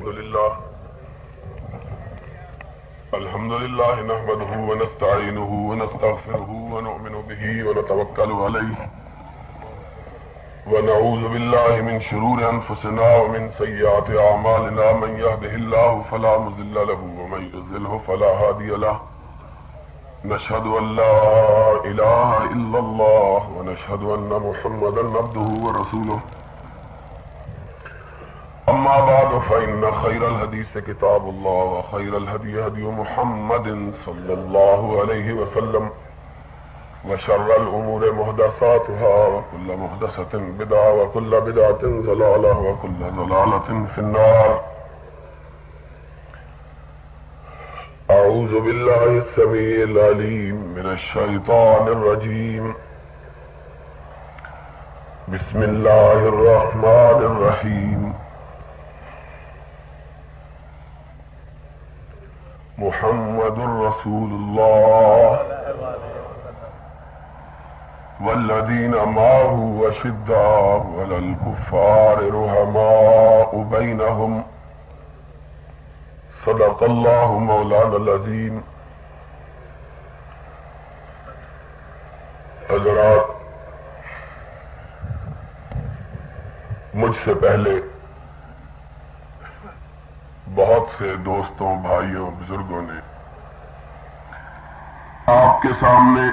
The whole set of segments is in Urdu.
الحمد لله نحمده ونستعينه ونستغفره ونؤمن به ونتوكل عليه ونعوذ بالله من شرور أنفسنا ومن سيئات أعمالنا من يهده الله فلا مضل له ومن يضلل فلا هادي له نشهد أن لا إله إلا الله ونشهد أن محمدا عبده ورسوله أما بعد فإن خير الحديث كتاب الله وخير الهدي هدي محمد صلى الله عليه وسلم وشر الأمور محدثاتها وكل محدثة بدعة وكل بدعة ضلالة وكل ضلالة في النار. أعوذ بالله السميع العليم من الشيطان الرجيم. بسم الله الرحمن الرحيم. محمد رسول الله والذين معه أشداء على الكفار رحماء بينهم صدق الله مولانا العظيم. حضرات، مجھ سے پہلے بہت سے دوستوں، بھائیوں، بزرگوں نے آپ کے سامنے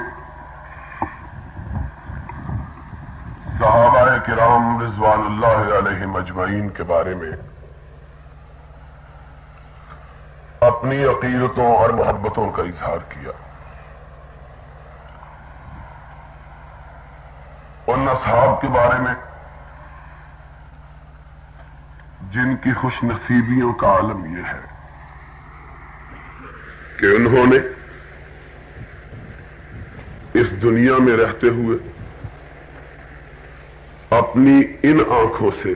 صحابہ کرام رضوان اللہ علیہم اجمعین کے بارے میں اپنی عقیدتوں اور محبتوں کا اظہار کیا. ان اصحاب کے بارے میں جن کی خوش نصیبیوں کا عالم یہ ہے کہ انہوں نے اس دنیا میں رہتے ہوئے اپنی ان آنکھوں سے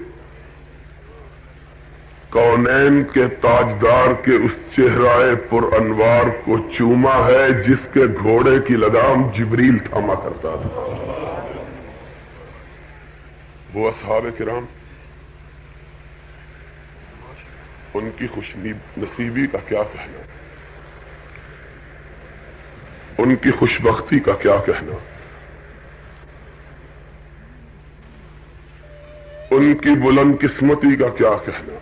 کونین کے تاجدار کے اس چہرہ پر انوار کو چوما ہے جس کے گھوڑے کی لگام جبریل تھاما کرتا تھا. وہ اصحاب کرام، ان کی خوش نصیبی کا کیا کہنا، ان کی خوش بختی کا کیا کہنا، ان کی بلند قسمتی کا کیا کہنا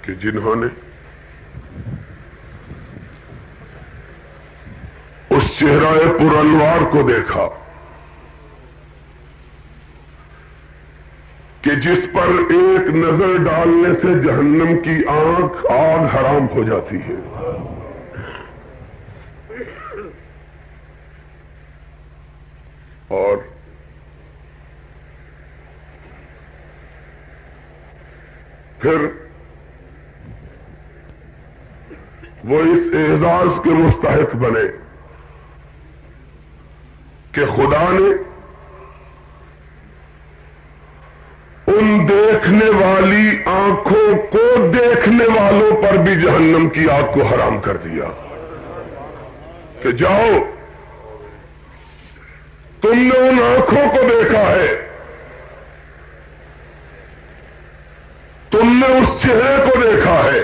کہ جنہوں نے اس چہرہ پر انوار کو دیکھا کہ جس پر ایک نظر ڈالنے سے جہنم کی آگ حرام ہو جاتی ہے، اور پھر وہ اس اعزاز کے مستحق بنے کہ خدا نے ان دیکھنے والی آنکھوں کو دیکھنے والوں پر بھی جہنم کی آگ کو حرام کر دیا کہ جاؤ، تم نے ان آنکھوں کو دیکھا ہے، تم نے اس چہرے کو دیکھا ہے،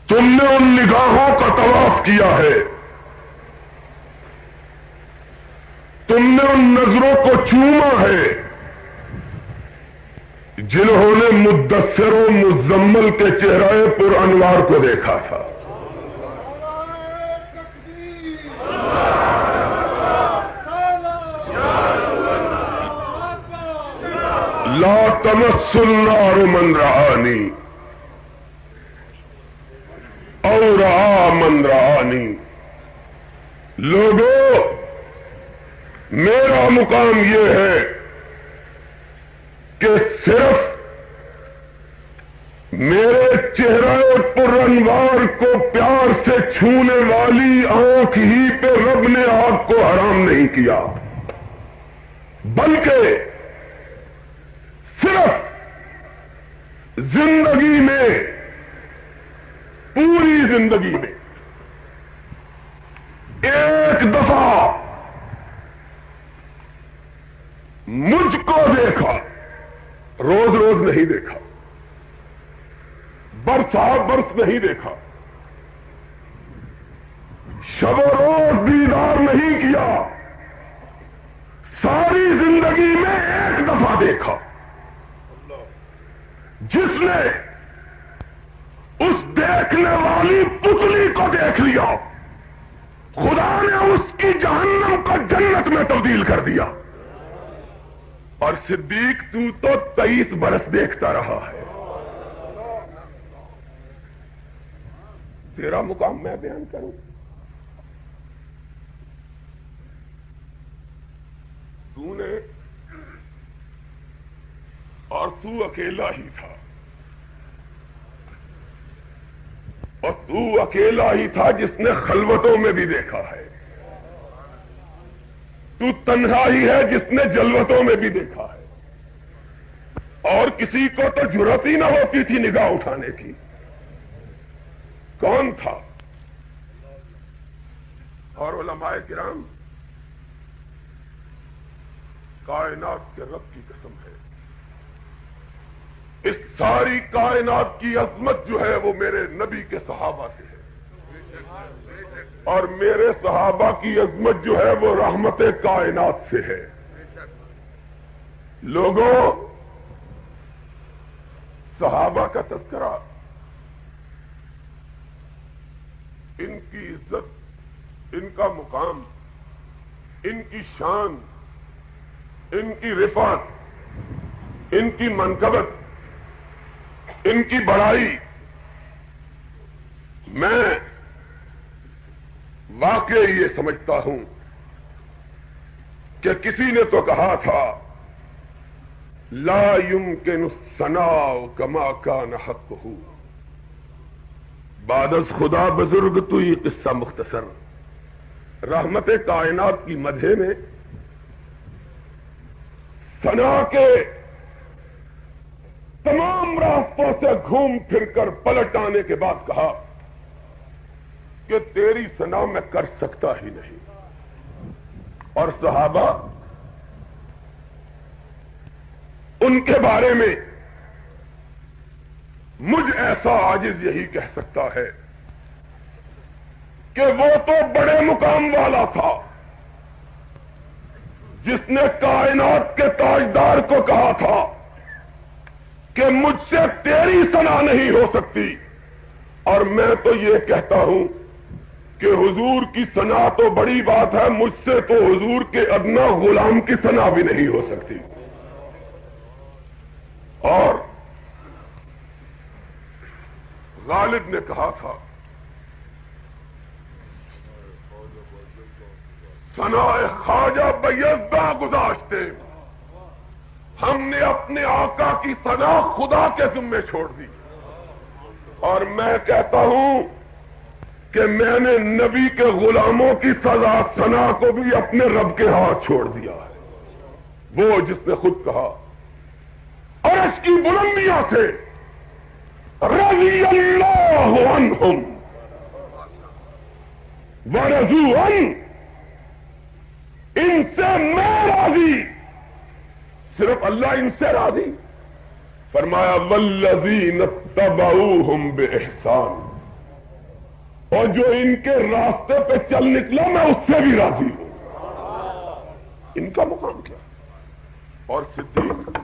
تم نے ان نگاہوں کا طواف کیا ہے، تم نے ان نظروں کو چوما ہے جنہوں نے مدثر و مزمل کے چہرے پر انوار کو دیکھا تھا. لا تمس النار من رآنی او رآ من رآنی. لوگوں، میرا مقام یہ ہے کہ صرف میرے چہرے پر انوار کو پیار سے چھونے والی آنکھ ہی پہ رب نے آگ کو حرام نہیں کیا، بلکہ صرف زندگی میں، پوری زندگی میں ایک دفعہ مجھ کو دیکھا، روز روز نہیں دیکھا، برسا برس نہیں دیکھا، شب و روز دیدار نہیں کیا، ساری زندگی میں ایک دفعہ دیکھا۔ جس نے اس دیکھنے والی پتلی کو دیکھ لیا، خدا نے اس کی جہنم کو جنت میں تبدیل کر دیا۔ اور صدیق تو 23 برس دیکھتا رہا ہے۔ تیرا مقام میں بیان کروں، تو نے اور تو اکیلا ہی تھا، اور تو اکیلا ہی تھا جس نے خلوتوں میں بھی دیکھا ہے، تو تنہا ہی ہے جس نے جلوتوں میں بھی دیکھا ہے، اور کسی کو تو جرات ہی نہ ہوتی تھی نگاہ اٹھانے کی۔ کون تھا؟ اور علماء کرام، کائنات کے رب کی قسم ہے، اس ساری کائنات کی عظمت جو ہے وہ میرے نبی کے صحابہ سے ہے، اور میرے صحابہ کی عظمت جو ہے وہ رحمت کائنات سے ہے۔ لوگوں، صحابہ کا تذکرہ، ان کی عزت، ان کا مقام، ان کی شان، ان کی رفعت، ان کی منقبت، ان کی بڑائی، میں واقعی یہ سمجھتا ہوں کہ کسی نے تو کہا تھا لا يمكن الثناء كما كان حقه۔ بعد از خدا بزرگ تو یہ قصہ مختصر، رحمت کائنات کی مدح میں ثنا کے تمام راستوں سے گھوم پھر کر پلٹ آنے کے بعد کہا کہ تیری ثنا میں کر سکتا ہی نہیں۔ اور صحابہ، ان کے بارے میں مجھ ایسا عاجز یہی کہہ سکتا ہے کہ وہ تو بڑے مقام والا تھا جس نے کائنات کے تاجدار کو کہا تھا کہ مجھ سے تیری ثنا نہیں ہو سکتی، اور میں تو یہ کہتا ہوں کہ حضور کی ثنا تو بڑی بات ہے، مجھ سے تو حضور کے ادنا غلام کی ثنا بھی نہیں ہو سکتی۔ اور غالب نے کہا تھا ثنا خواجہ بیضا گذاشتے، ہم نے اپنے آقا کی ثنا خدا کے ذمے چھوڑ دی۔ اور میں کہتا ہوں کہ میں نے نبی کے غلاموں کی ثنا کو بھی اپنے رب کے ہاتھ چھوڑ دیا ہے، وہ جس نے خود کہا عرش کی بلندیوں سے رضی اللہ عنہم ورضوا عنہ، ان سے میں راضی، صرف اللہ ان سے راضی۔ فرمایا والذین اتبعوہم بإحسان، اور جو ان کے راستے پہ چل نکلا میں اس سے بھی راضی ہوں۔ ان کا مقام کیا؟ اور صدیق،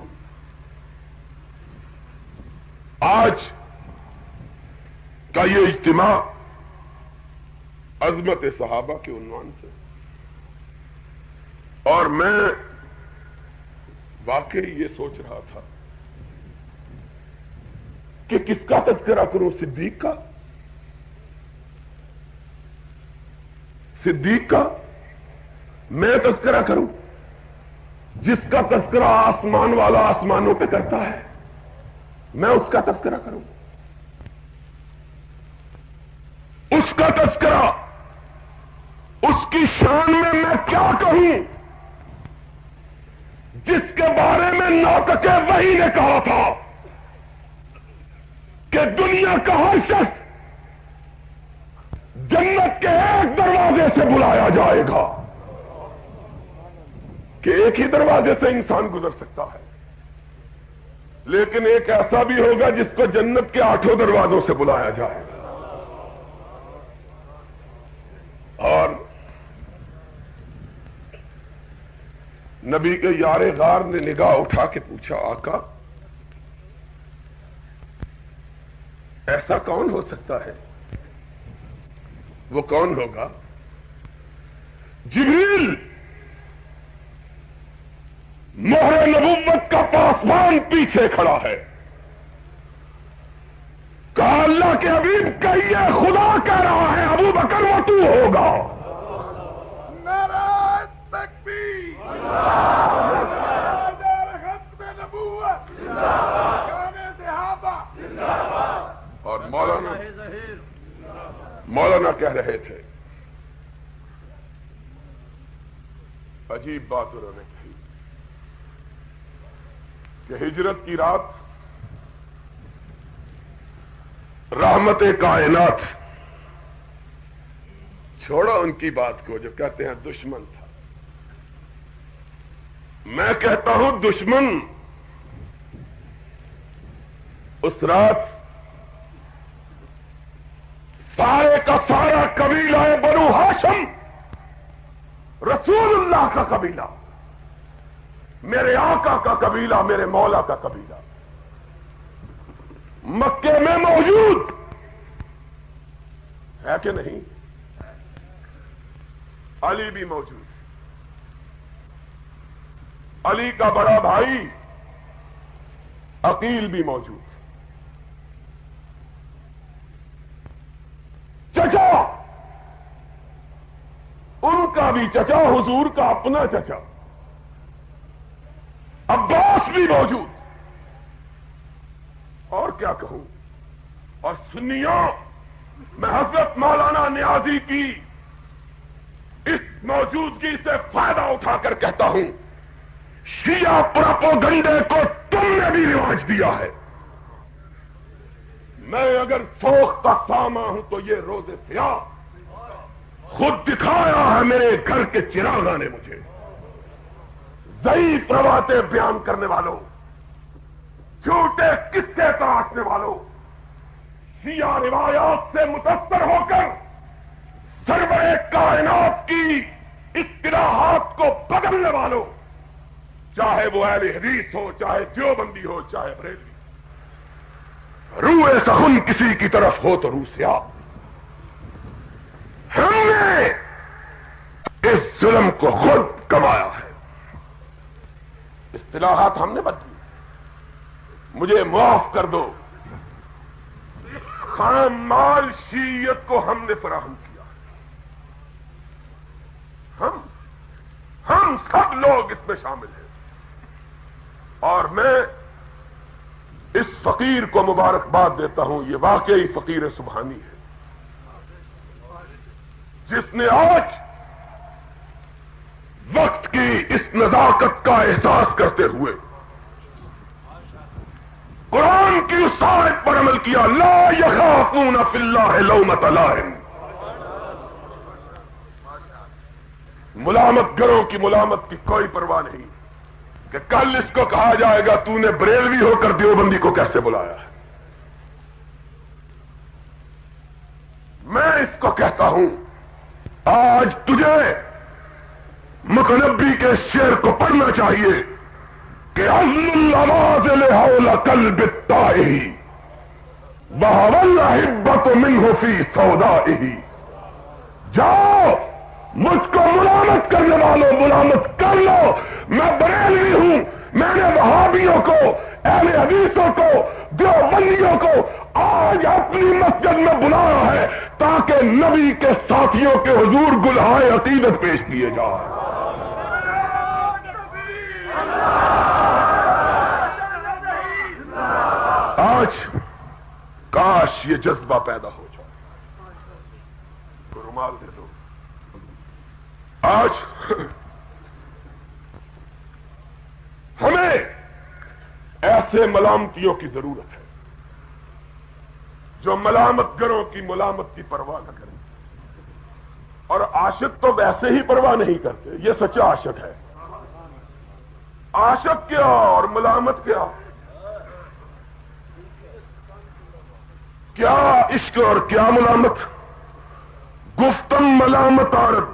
آج کا یہ اجتماع عظمت صحابہ کے عنوان سے، اور میں واقعی یہ سوچ رہا تھا کہ کس کا تذکرہ کروں، صدیق کا؟ صدیق کا میں تذکرہ کروں جس کا تذکرہ آسمان والا آسمانوں پہ کرتا ہے، میں اس کا تذکرہ کروں؟ اس کا تذکرہ، اس کی شان میں کیا کہوں جس کے بارے میں ناطق وحی نے کہا تھا کہ دنیا کا ہر شخص جنت کے ایک دروازے سے بلایا جائے گا کہ ایک ہی دروازے سے انسان گزر سکتا ہے، لیکن ایک ایسا بھی ہوگا جس کو جنت کے 8 دروازوں سے بلایا جائے گا۔ اور نبی کے یار غار نے نگاہ اٹھا کے پوچھا، آقا ایسا کون ہو سکتا ہے؟ وہ کون ہوگا؟ جبریل، مہر نبوت کا پاسبان پیچھے کھڑا ہے۔ کہا اللہ کے حبیب کہیے خدا کہہ رہا ہے ابو بکر وہ تو ہوگا۔ نعرہ تکبیر، ختم نبوت، صحابہ، اور مولانا کہہ رہے تھے، عجیب بات انہوں نے کہی کہ ہجرت کی رات رحمت کائنات، چھوڑو ان کی بات کو جو کہتے ہیں دشمن تھا، میں کہتا ہوں دشمن اس رات سارے کا سارا قبیلہ بنو ہاشم، رسول اللہ کا قبیلہ، میرے آقا کا قبیلہ، میرے مولا کا قبیلہ مکے میں موجود ہے کہ نہیں؟ علی بھی موجود، علی کا بڑا بھائی عقیل بھی موجود، چچا ان کا بھی چچا، حضور کا اپنا چچا عباس بھی موجود، اور کیا کہوں۔ اور سنیوں، میں حضرت مولانا نیازی کی اس موجودگی سے فائدہ اٹھا کر کہتا ہوں، شیعہ پراپوگنڈے کو تم نے بھی رواج دیا ہے۔ میں اگر سوختہ ساما ہوں تو یہ روز سیاہ خود دکھایا ہے میرے گھر کے چراغاں نے مجھے۔ ضعیف روایتیں بیان کرنے والوں، جھوٹے قصے تراشنے والوں، شیعہ روایات سے متاثر ہو کر سرور کائنات کی اصطلاحات کو بدلنے والوں، چاہے وہ اہل حدیث ہو، چاہے دیوبندی ہو، چاہے بریلوی، روح سخن کسی کی طرف ہو تو روح سیاہ۔ ہم نے اس ظلم کو خود کمایا ہے، اصطلاحات ہم نے بدلی، مجھے معاف کر دو، خام مال شیعیت کو ہم نے فراہم کیا، ہم سب لوگ اس میں شامل ہیں، اور میں اس فقیر کو مبارکباد دیتا ہوں، یہ واقعی فقیر سبحانی ہے جس نے آج وقت کی اس نزاکت کا احساس کرتے ہوئے قرآن کی اس آیت پر عمل کیا، لا یخافون فی اللہ لومۃ لائم۔ ملامت گروں کی ملامت کی کوئی پرواہ نہیں کہ کل اس کو کہا جائے گا تو نے بریلوی ہو کر دیوبندی کو کیسے بلایا ہے۔ میں اس کو کہتا ہوں، آج تجھے متنبی کے شعر کو پڑھنا چاہیے کہ عزل النواز لحول قلب الطائہ وهو الأحبة منه في سودائه۔ جاؤ مجھ کو ملامت کرنے والوں ملامت کر لو، میں بریلوی ہوں، میں نے وہابیوں کو، اہل حدیثوں کو، دیوبندیوں کو آج اپنی مسجد میں بلایا ہے تاکہ نبی کے ساتھیوں کے حضور گلہائے عقیدت پیش کیے جائیں۔ آج کاش یہ جذبہ پیدا ہو جائے۔ رومال دے دو۔ آج ہمیں ایسے ملامتیوں کی ضرورت ہے جو ملامت گروں کی ملامت کی پرواہ نہ کریں، اور عاشق تو ویسے ہی پرواہ نہیں کرتے، یہ سچا عاشق ہے، عاشق کیا اور ملامت کیا؟ کیا عشق اور کیا ملامت؟ گفتم ملامت عارض،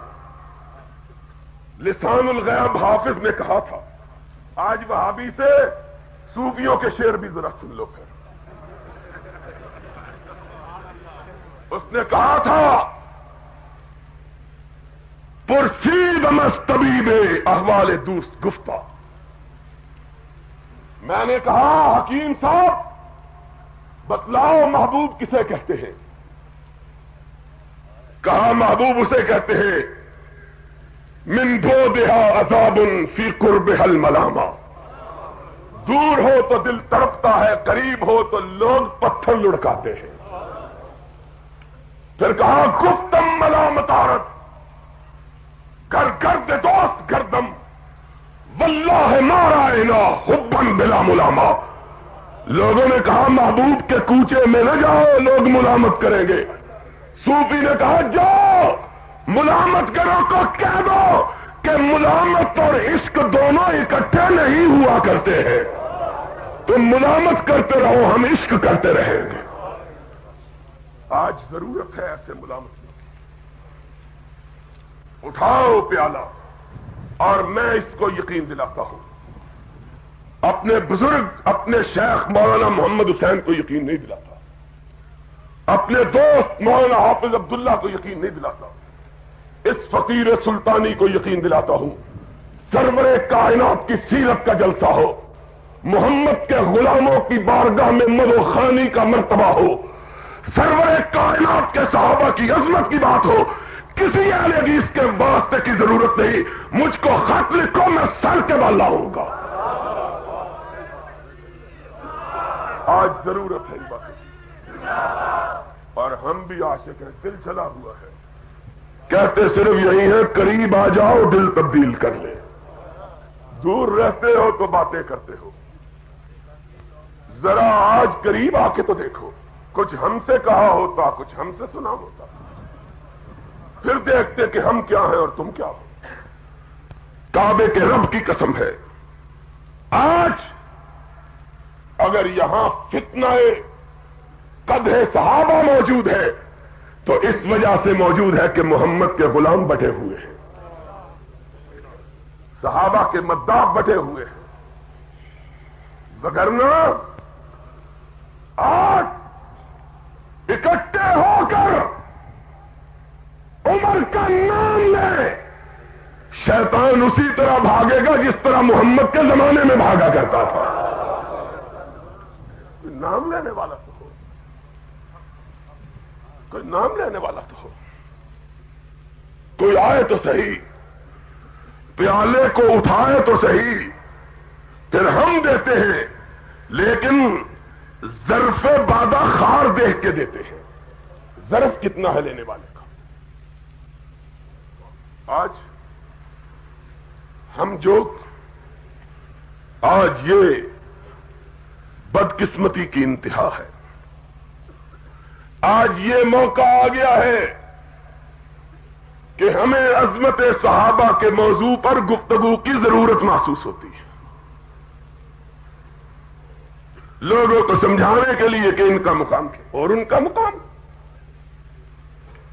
لسان الغیب حافظ نے کہا تھا. آج وہابی سے صوفیوں کے شعر بھی ذرا سن لو پھر. اس نے کہا تھا پرسید مستبیب احوال دوست گفتہ. میں نے کہا حکیم صاحب بتلاؤ محبوب کسے کہتے ہیں؟ کہا محبوب اسے کہتے ہیں من بودہا عذاب فی قربہا الملامہ. دور ہو تو دل تڑپتا ہے، قریب ہو تو لوگ پتھر لڑکاتے ہیں. پھر کہا گفتم ملامت عارض، گر گرد دوست گردم واللہ ما رأینا حبا بلا ملامہ. لوگوں نے کہا محبوب کے کوچے میں نہ جاؤ، لوگ ملامت کریں گے. صوفی نے کہا جاؤ، ملامت کرو کو کہہ دو کہ ملامت اور عشق دونوں اکٹھے نہیں ہوا کرتے ہیں. تم ملامت کرتے رہو، ہم عشق کرتے رہیں گے. آج ضرورت ہے ایسے ملامت کی. اٹھاؤ پیالہ. اور میں اس کو یقین دلاتا ہوں، اپنے بزرگ اپنے شیخ مولانا محمد حسین کو یقین نہیں دلاتا، اپنے دوست مولانا حافظ عبداللہ کو یقین نہیں دلاتا، اس فقیر سلطانی کو یقین دلاتا ہوں. سرور کائنات کی سیرت کا جلسہ ہو، محمد کے غلاموں کی بارگاہ میں مدو خانی کا مرتبہ ہو، سرور کائنات کے صحابہ کی عظمت کی بات ہو. کسی اہل حدیث کے واسطے کی ضرورت نہیں. مجھ کو خط لکھو، میں سر کے بال لاؤں گا. آج ضرورت ہے بات کی، اور ہم بھی عاشق ہیں، دل چلا ہوا ہے. کہتے صرف یہی ہے قریب آ جاؤ دل تبدیل کر لے. دور رہتے ہو تو باتیں کرتے ہو، ذرا آج قریب آ کے تو دیکھو. کچھ ہم سے کہا ہوتا، کچھ ہم سے سنا ہوتا، پھر دیکھتے کہ ہم کیا ہیں اور تم کیا ہو. کعبے کے رب کی قسم ہے، آج اگر یہاں فتنہ قدح صحابہ موجود ہے تو اس وجہ سے موجود ہے کہ محمد کے غلام بٹے ہوئے ہیں، صحابہ کے مداح بٹے ہوئے ہیں. وگرنہ آج اکٹھے ہو کر عمر کا نام لے، شیطان اسی طرح بھاگے گا جس طرح محمد کے زمانے میں بھاگا کرتا تھا. کوئی نام لینے والا تو ہو، کوئی نام لینے والا تو ہو، کوئی آئے تو صحیح، پیالے کو اٹھائے تو صحیح. پھر ہم دیتے ہیں، لیکن ظرف بادہ خار دیکھ کے دیتے ہیں. ظرف کتنا ہے لینے والے کا. آج ہم جو آج یہ بدقسمتی کی انتہا ہے. آج یہ موقع آ گیا ہے کہ ہمیں عظمت صحابہ کے موضوع پر گفتگو کی ضرورت محسوس ہوتی ہے. لوگوں کو سمجھانے کے لیے کہ ان کا مقام کیا اور ان کا مقام،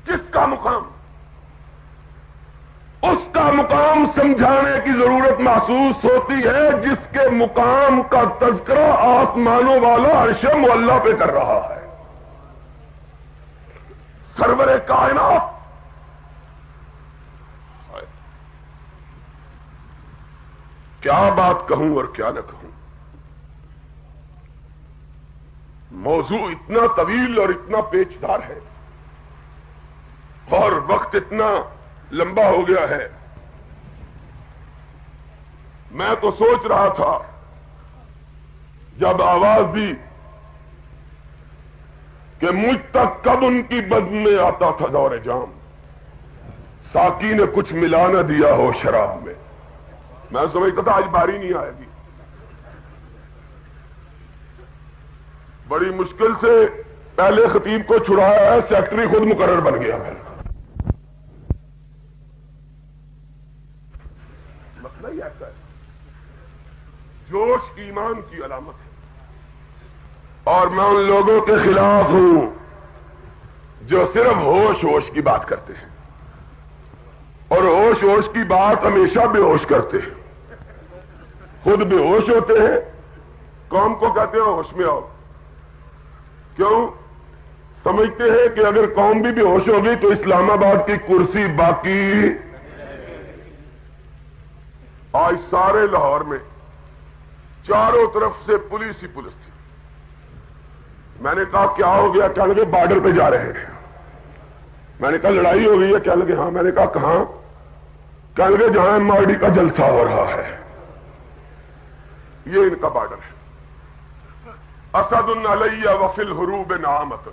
کس کا مقام. اس کا مقام سمجھانے کی ضرورت محسوس ہوتی ہے جس کے مقام کا تذکرہ آسمانوں والا عرش معلیٰ پہ کر رہا ہے. سرور کائنات کیا بات کہوں اور کیا نہ کہوں. موضوع اتنا طویل اور اتنا پیچیدہ ہے اور وقت اتنا لمبا ہو گیا ہے. میں تو سوچ رہا تھا جب آواز دی کہ مجھ تک کب ان کی بد میں آتا تھا دور جام، ساقی نے کچھ ملا نہ دیا ہو شراب میں. میں سمجھتا تھا آج باری نہیں آئے گی. بڑی مشکل سے پہلے خطیب کو چھڑایا ہے، سیکٹری خود مقرر بن گیا ہے. مسئلہ ہی ایسا ہے. جوش ایمان کی علامت ہے، اور میں ان لوگوں کے خلاف ہوں جو صرف ہوش ہوش کی بات کرتے ہیں، اور ہوش ہوش کی بات ہمیشہ بے ہوش کرتے ہیں، خود بے ہوش ہوتے ہیں، قوم کو کہتے ہیں ہوش میں آؤ۔ کیوں؟ سمجھتے ہیں کہ اگر قوم بھی بے ہوش ہوگی تو اسلام آباد کی کرسی باقی۔ آج سارے لاہور میں چاروں طرف سے پولیس ہی پولیس تھی۔ میں نے کہا کیا ہو گیا؟ کہنے لگے بارڈر پہ جا رہے ہیں۔ میں نے کہا لڑائی ہو گئی ہے؟ کہنے لگے ہاں۔ میں نے کہا کہاں؟ کہنے لگے جہاں ایم آر ڈی کا جلسہ ہو رہا ہے۔ یہ ان کا بارڈر ہے۔ اسد علیہ وفی الحروب نعامۃ،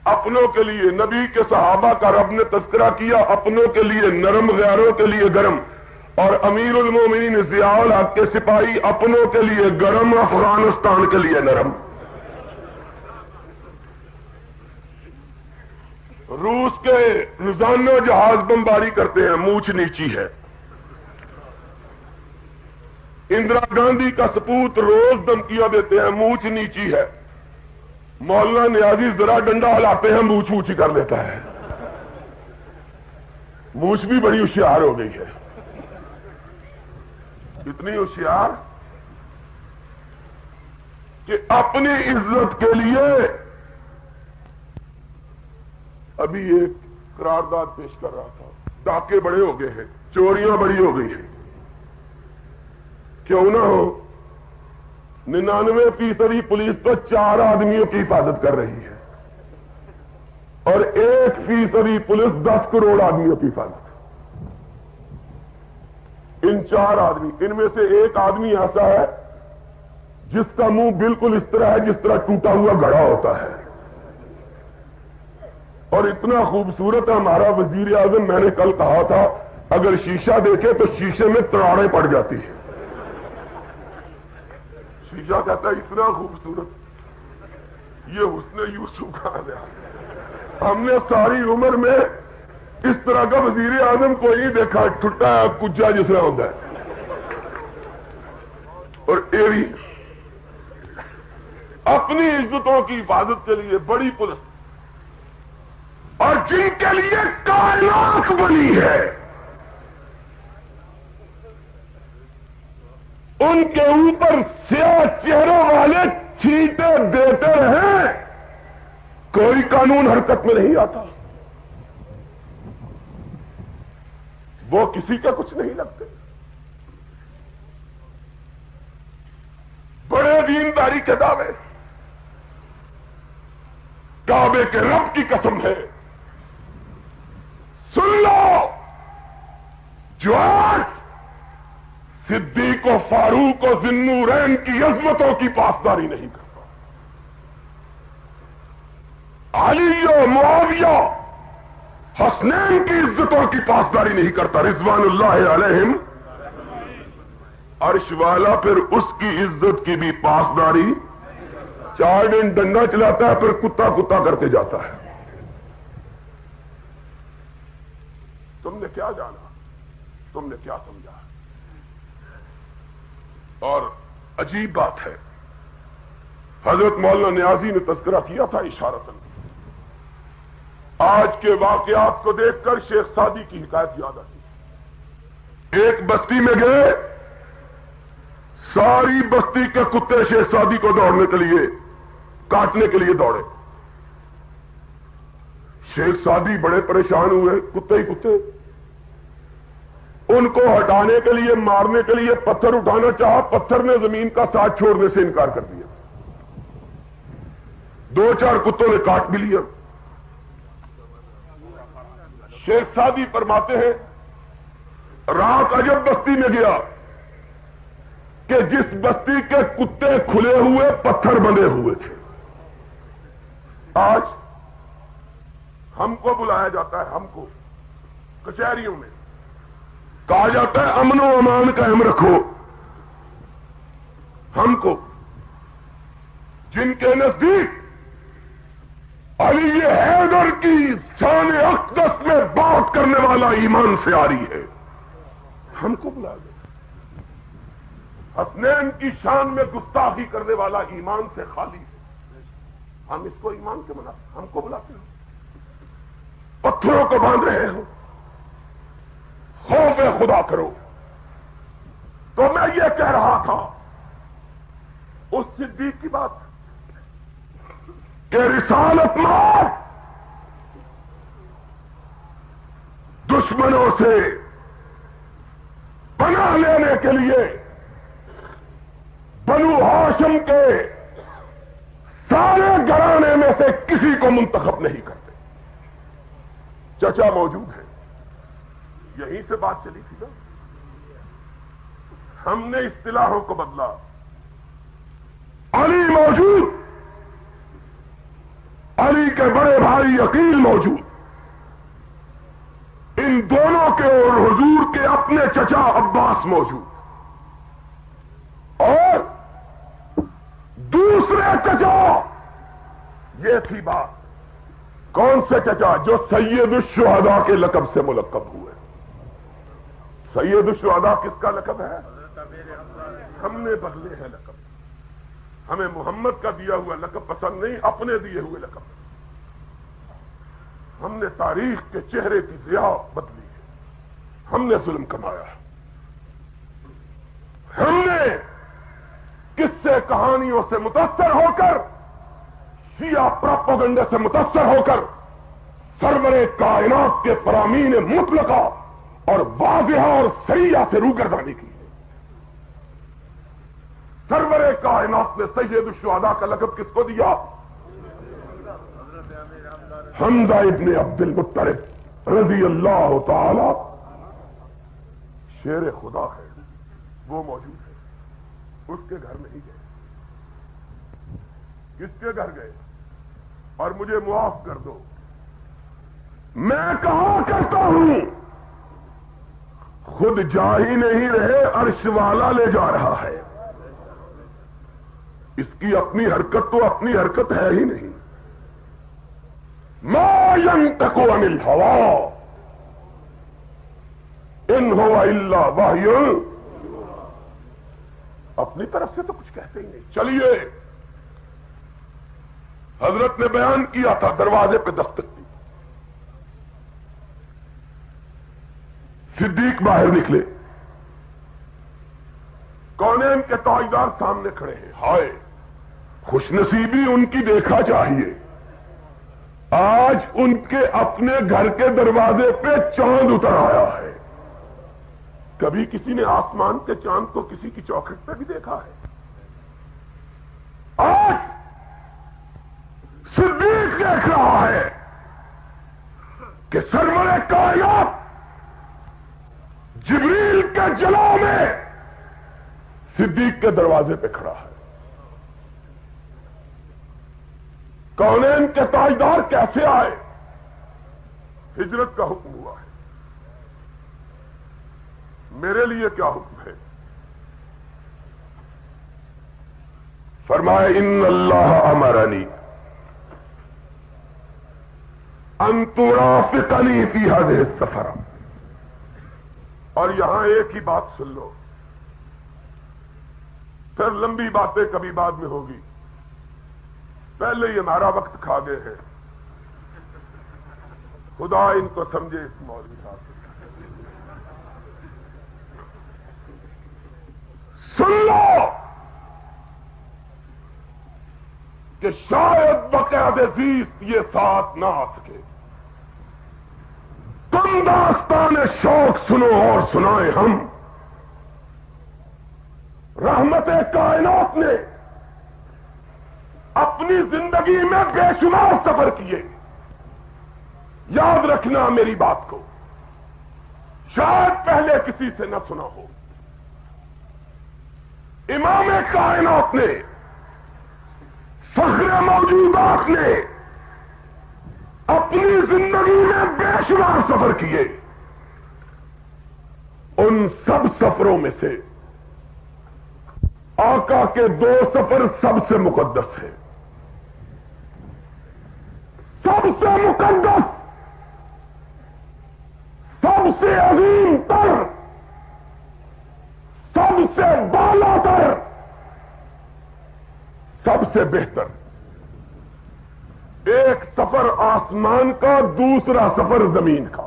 اپنوں کے لیے نبی کے صحابہ کا رب نے تذکرہ کیا، اپنوں کے لیے نرم غیروں کے لیے گرم، اور امیر المومنین ضیاء الحق کے سپاہی اپنوں کے لیے گرم، افغانستان کے لیے نرم۔ روس کے روزانہ جہاز بمباری کرتے ہیں، مونچھ نیچی ہے۔ اندرا گاندھی کا سپوت روز دھمکیاں دیتے ہیں، مونچھ نیچی ہے۔ مولانا نیازی ذرا ڈنڈا ہلاتے ہیں، مونچھ اونچی کر لیتا ہے۔ مونچھ بھی بڑی ہوشیار ہو گئی ہے، اتنی ہوشیار کہ اپنی عزت کے لیے ابھی ایک قرارداد پیش کر رہا تھا، ڈاکے بڑے ہو گئے ہیں، چوریاں بڑی ہو گئی ہیں، کیوں نہ ہو 99% پولیس تو 4 آدمیوں کی حفاظت کر رہی ہے، اور 1% پولیس 10 کروڑ آدمیوں کی حفاظت۔ ان 4 آدمی، ان میں سے ایک آدمی ایسا ہے جس کا منہ بالکل اس طرح ہے جس طرح ٹوٹا ہوا گھڑا ہوتا ہے، اور اتنا خوبصورت ہے ہمارا وزیر اعظم۔ میں نے کل کہا تھا اگر شیشہ دیکھے تو شیشے میں تراڑیں پڑ جاتی ہیں۔ شیشہ کہتا ہے اتنا خوبصورت، یہ حسن یوسف کہا گیا۔ ہم نے ساری عمر میں اس طرح کا وزیر اعظم کوئی نہیں دیکھا، ٹھٹا کجا جس طرح ہوتا ہے۔ اور ایوی اپنی عزتوں کی حفاظت کے لیے بڑی پولیس، اور جن کے لیے کائنات بنی ہے ان کے اوپر سیاہ چہروں والے چھینٹے دیتے رہیں، کوئی قانون حرکت میں نہیں آتا، وہ کسی کا کچھ نہیں لگتے۔ بڑے دینداری کے دعوے، کعبے کے رب کی قسم ہے، سن لو، جو آج صدیق و فاروق و ذی النورین کی عظمتوں کی پاسداری نہیں کرتا، علی و معاویہ حسنین کی عزتوں کی پاسداری نہیں کرتا، رضوان اللہ علیہم، عرش والا پھر اس کی عزت کی بھی پاسداری 4 دن ڈنڈا چلاتا ہے، پھر کتا کتا کرتے جاتا ہے۔ تم نے کیا جانا، تم نے کیا سمجھا؟ اور عجیب بات ہے، حضرت مولانا نیازی نے تذکرہ کیا تھا اشارتاً، آج کے واقعات کو دیکھ کر شیخ سعدی کی حکایت یاد آتی۔ ایک بستی میں گئے، ساری بستی کے کتے شیخ سعدی کو دوڑنے کے لیے، کاٹنے کے لیے دوڑے۔ شیخ سعدی بڑے پریشان ہوئے، کتے ہی کتے، ان کو ہٹانے کے لیے، مارنے کے لیے پتھر اٹھانا چاہا، پتھر نے زمین کا ساتھ چھوڑنے سے انکار کر دیا۔ 2-4 کتوں نے کاٹ بھی لیا۔ شیخ سعدی فرماتے ہیں رات عجب بستی میں گیا کہ جس بستی کے کتے کھلے ہوئے پتھر بندے ہوئے تھے۔ آج ہم کو بلایا جاتا ہے، ہم کو کچہریوں میں کہا جاتا ہے امن و امان قائم رکھو، ہم کو جن کے نزدیک علی حیدر کی شان اقدس میں بات کرنے والا ایمان سے آ رہی ہے، ہم کو بلا دیں۔ حسنین کی شان میں گستاخی کرنے والا ایمان سے خالی ہے. ہم اس کو ایمان کے منافق ہم کو بلاتے ہو، پتھروں کو باندھ رہے ہو. خوف خدا کرو. تو میں یہ کہہ رہا تھا اس صدیق کی بات کہ رسالت مار دشمنوں سے پناہ لینے کے لیے بنو ہاشم کے سارے گھرانے میں سے کسی کو منتخب نہیں کرتے. چچا موجود ہے، یہیں سے بات چلی تھی نا. ہم نے اصطلاحوں کو بدلا. علی موجود، علی کے بڑے بھائی عقیل موجود، ان دونوں کے اور حضور کے اپنے چچا عباس موجود، اور دوسرے چچا. یہ تھی بات. کون سے چچا؟ جو سید الشہداء کے لقب سے ملقب ہوئے. سید الشہداء کس کا لقب ہے؟ ہم نے بدلے ہیں لقب. ہمیں محمد کا دیا ہوا لقب پسند نہیں، اپنے دیے ہوئے لقب. ہم نے تاریخ کے چہرے کی ضیاء بدلی ہے. ہم نے ظلم کمایا. ہم نے قصے کہانیوں سے متاثر ہو کر، شیعہ پروپیگنڈے سے متاثر ہو کر سرور کائنات کے فرامین مطلقہ اور واضحہ اور صریحہ سے روگردانی کی. سرور کائنات نے سید الشہداء کا لقب کس کو دیا؟ حمزہ ابن عبد المطلب رضی اللہ تعالی. شیر خدا ہے، وہ موجود ہے. اس کے گھر نہیں گئے. کس کے گھر گئے؟ اور مجھے معاف کر دو، میں کہا کرتا ہوں خود جا ہی نہیں رہے، عرش والا لے جا رہا ہے. اس کی اپنی حرکت تو اپنی حرکت ہے ہی نہیں. ما ينطق عن الهوى ان هو الا وحی. اپنی طرف سے تو کچھ کہتے ہی نہیں. چلیے، حضرت نے بیان کیا تھا، دروازے پہ دستک دی. صدیق باہر نکلے. کونین کے تاجدار سامنے کھڑے ہیں. ہائے خوش نصیبی ان کی دیکھا چاہیے. آج ان کے اپنے گھر کے دروازے پہ چاند اتر آیا ہے. کبھی کسی نے آسمان کے چاند کو کسی کی چوکھٹ پہ بھی دیکھا ہے؟ آج صدیق دیکھ رہا ہے کہ سرور کائنات جبریل کے جلوہ میں صدیق کے دروازے پہ کھڑا ہے. کونین کے تاجدار کیسے آئے؟ ہجرت کا حکم ہوا ہے. میرے لیے کیا حکم ہے؟ فرمائے ان اللہ امرنی ان ترافقنی فی هذه السفر. اور یہاں ایک ہی بات سن لو، پھر لمبی باتیں کبھی بعد میں ہوگی. پہلے یہ ہمارا وقت کھا گئے ہیں. خدا ان کو سمجھے. اس مولوی صاحب سن لو کہ شاید بقیاد زیست یہ ساتھ نہ آ سکے. تم داستان شوق سنو اور سنائیں ہم. رحمت کائنات نے اپنی زندگی میں بے شمار سفر کیے. یاد رکھنا میری بات کو، شاید پہلے کسی سے نہ سنا ہو. امام کائنات نے، فخر موجودات نے اپنی زندگی میں بے شمار سفر کیے. ان سب سفروں میں سے آقا کے 2 سفر سب سے مقدس ہے. سب سے مقدس، سب سے عظیم تر، سب سے بالا سفر سب سے بہتر، ایک سفر آسمان کا، دوسرا سفر زمین کا.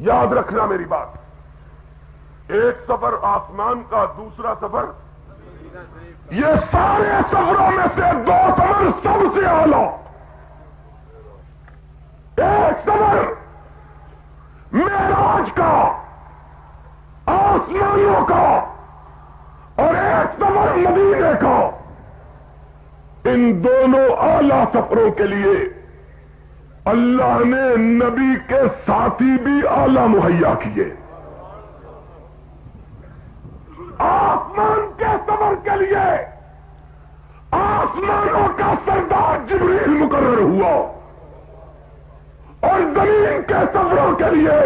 یاد رکھنا میری بات، ایک سفر آسمان کا، دوسرا سفر. یہ سارے سفروں میں سے دو سفر سب سے اعلیٰ. ایک سفر معراج کا، آسمانوں کا، اور ایک سفر مدینے کا. ان دونوں اعلیٰ سفروں کے لیے اللہ نے نبی کے ساتھی بھی اعلیٰ مہیا کیے. آسمان کے سفر کے لیے آسمانوں کا سردار جبریل مقرر ہوا، اور زمین کے سفروں کے لیے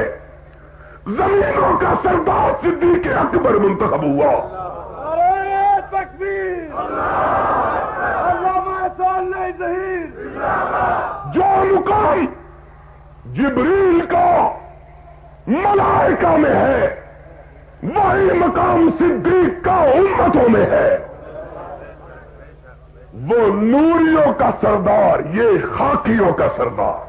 زمینوں کا سردار صدیق اکبر منتخب ہوا. جو مقام جبریل کا ملائکہ میں ہے، وہی مقام صدیق کا امتوں میں ہے. وہ نوریوں کا سردار، یہ خاکیوں کا سردار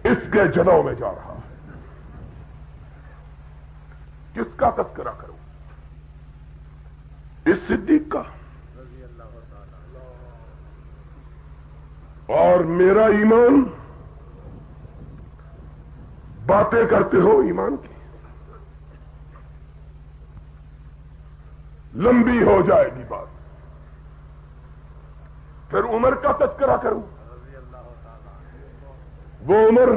اس کے جنوں میں جا رہا ہے. کس کا تذکرہ کروں؟ اس صدیق کا. اور میرا ایمان، باتیں کرتے ہو ایمان کی، لمبی ہو جائے گی بات. پھر عمر کا تذکرہ کروں. وہ عمر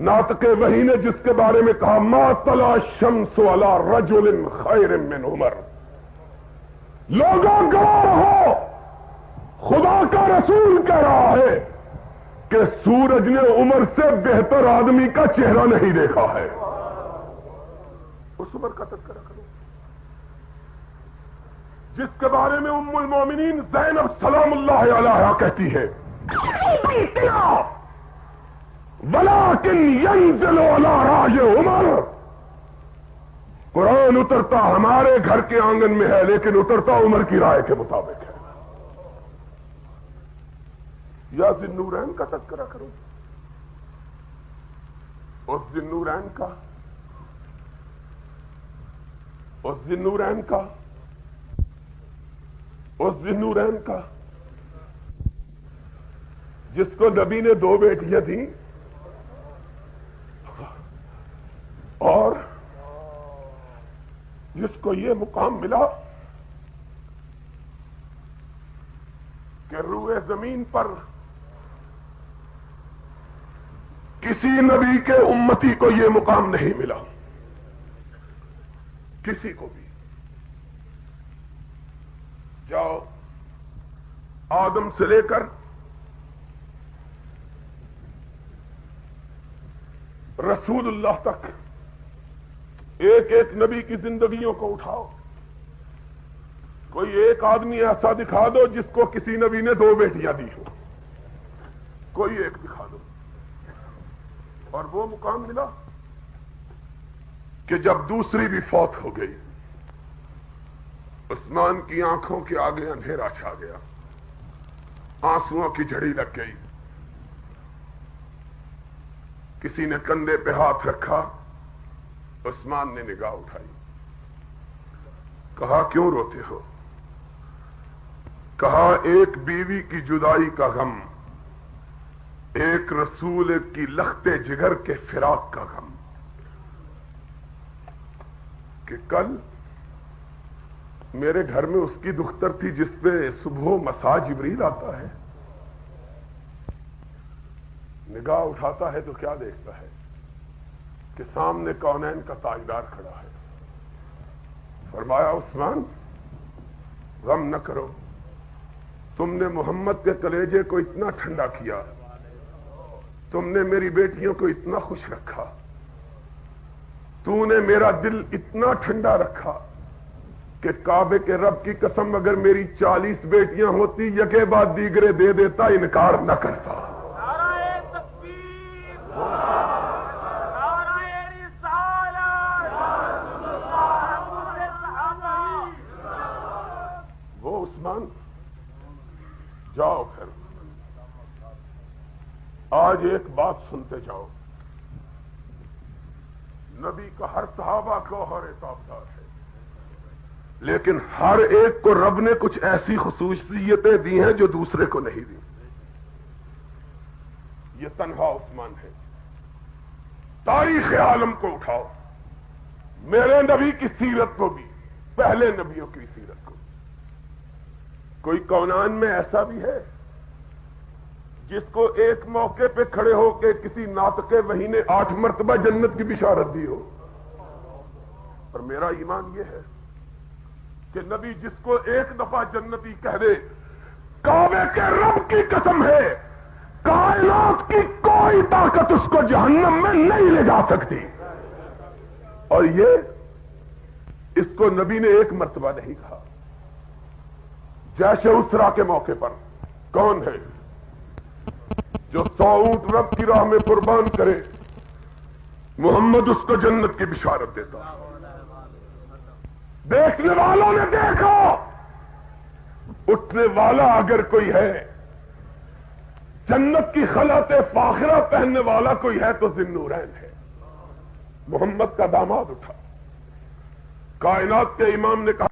ناطق وحی نے جس کے بارے میں کہا ما طلع الشمس علی رجل خیر من عمر. لوگوں گواہ ہو، خدا کا رسول کہہ رہا ہے کہ سورج نے عمر سے بہتر آدمی کا چہرہ نہیں دیکھا ہے. اس عمر کا تذکرہ کرو جس کے بارے میں ام المومنین زینب سلام اللہ علیہا کہتی ہے ولیکن ینزل علی رأی عمر. قرآن اترتا ہمارے گھر کے آنگن میں ہے، لیکن اترتا عمر کی رائے کے مطابق ہے. یا ذی-النورین کا تذکرہ کرو. اس ذی-النورین کا، اس ذی-النورین کا، اس ذی-النورین کا جس کو نبی نے دو بیٹیاں تھیں اور جس کو یہ مقام ملا کہ روئے زمین پر کسی نبی کے امتی کو یہ مقام نہیں ملا، کسی کو بھی. جاؤ آدم سے لے کر رسول اللہ تک ایک ایک نبی کی زندگیوں کو اٹھاؤ. کوئی ایک آدمی ایسا دکھا دو جس کو کسی نبی نے دو بیٹیاں دی ہو، کوئی ایک دکھا دو. اور وہ مقام ملا کہ جب دوسری بھی فوت ہو گئی، عثمان کی آنکھوں کے آگے اندھیرا چھا گیا، آنسوؤں کی جھڑی لگ گئی. کسی نے کندھے پہ ہاتھ رکھا، عثمان نے نگاہ اٹھائی، کہا کیوں روتے ہو؟ کہا ایک بیوی کی جدائی کا غم، ایک رسول کی لختے جگر کے فراق کا غم. کہ کل میرے گھر میں اس کی دختر تھی جس پہ صبح و مساء جبریل آتا ہے. نگاہ اٹھاتا ہے تو کیا دیکھتا ہے کہ سامنے کونین کا تاجدار کھڑا ہے. فرمایا عثمان غم نہ کرو، تم نے محمد کے کلیجے کو اتنا ٹھنڈا کیا، تم نے میری بیٹیوں کو اتنا خوش رکھا، تو نے میرا دل اتنا ٹھنڈا رکھا کہ کعبے کے رب کی قسم اگر میری 40 بیٹیاں ہوتی یکے بعد دیگرے دے دیتا، انکار نہ کرتا. آج ایک بات سنتے جاؤ، نبی کا ہر صحابہ کو ہر تابعدار ہے، لیکن ہر ایک کو رب نے کچھ ایسی خصوصیتیں دی ہیں جو دوسرے کو نہیں دی۔ یہ تنہا عثمان ہے۔ تاریخ عالم کو اٹھاؤ، میرے نبی کی سیرت کو بھی، پہلے نبیوں کی سیرت کو، کوئی کونان میں ایسا بھی ہے جس کو ایک موقع پہ کھڑے ہو کے کسی ناطق وحی نے 8 مرتبہ جنت کی بشارت دی ہو؟ اور میرا ایمان یہ ہے کہ نبی جس کو ایک دفعہ جنتی کہہ دے، کعبے کے رب کی قسم ہے، کائنات کی کوئی طاقت اس کو جہنم میں نہیں لے جا سکتی۔ اور یہ اس کو نبی نے ایک مرتبہ نہیں کہا۔ جیش اسرا کے موقع پر کون ہے جو 100 اونٹ رب کی راہ میں قربان کرے، محمد اس کو جنت کی بشارت دیتا۔ دیکھنے والوں نے دیکھا، اٹھنے والا اگر کوئی ہے، جنت کی خلعت فاخرہ پہننے والا کوئی ہے تو ذوالنورین ہے، محمد کا داماد اٹھا۔ کائنات کے امام نے کہا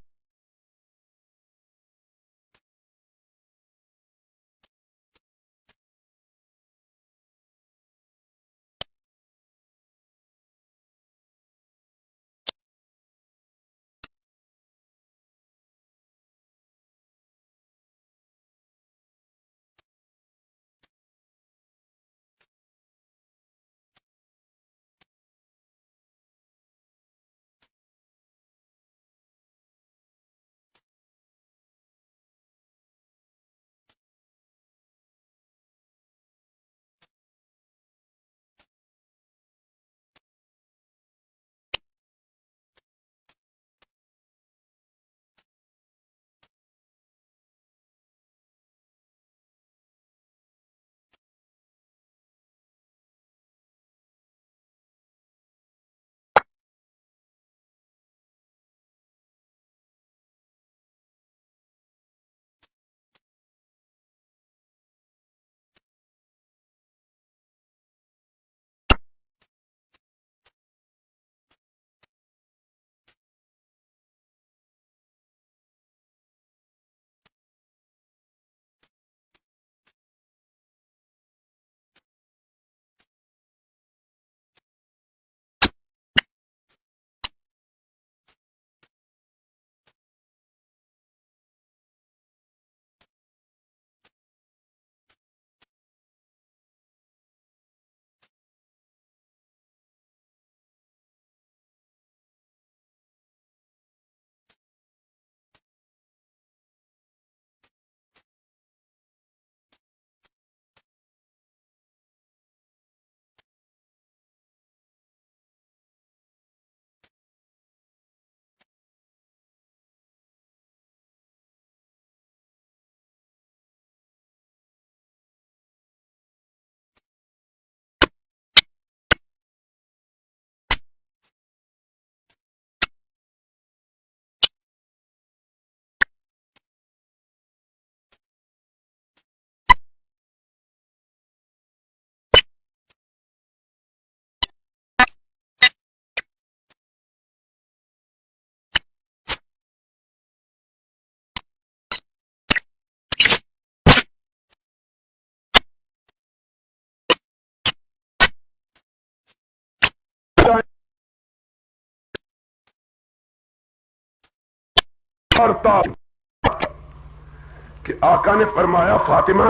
کہ آقا نے فرمایا، فاطمہ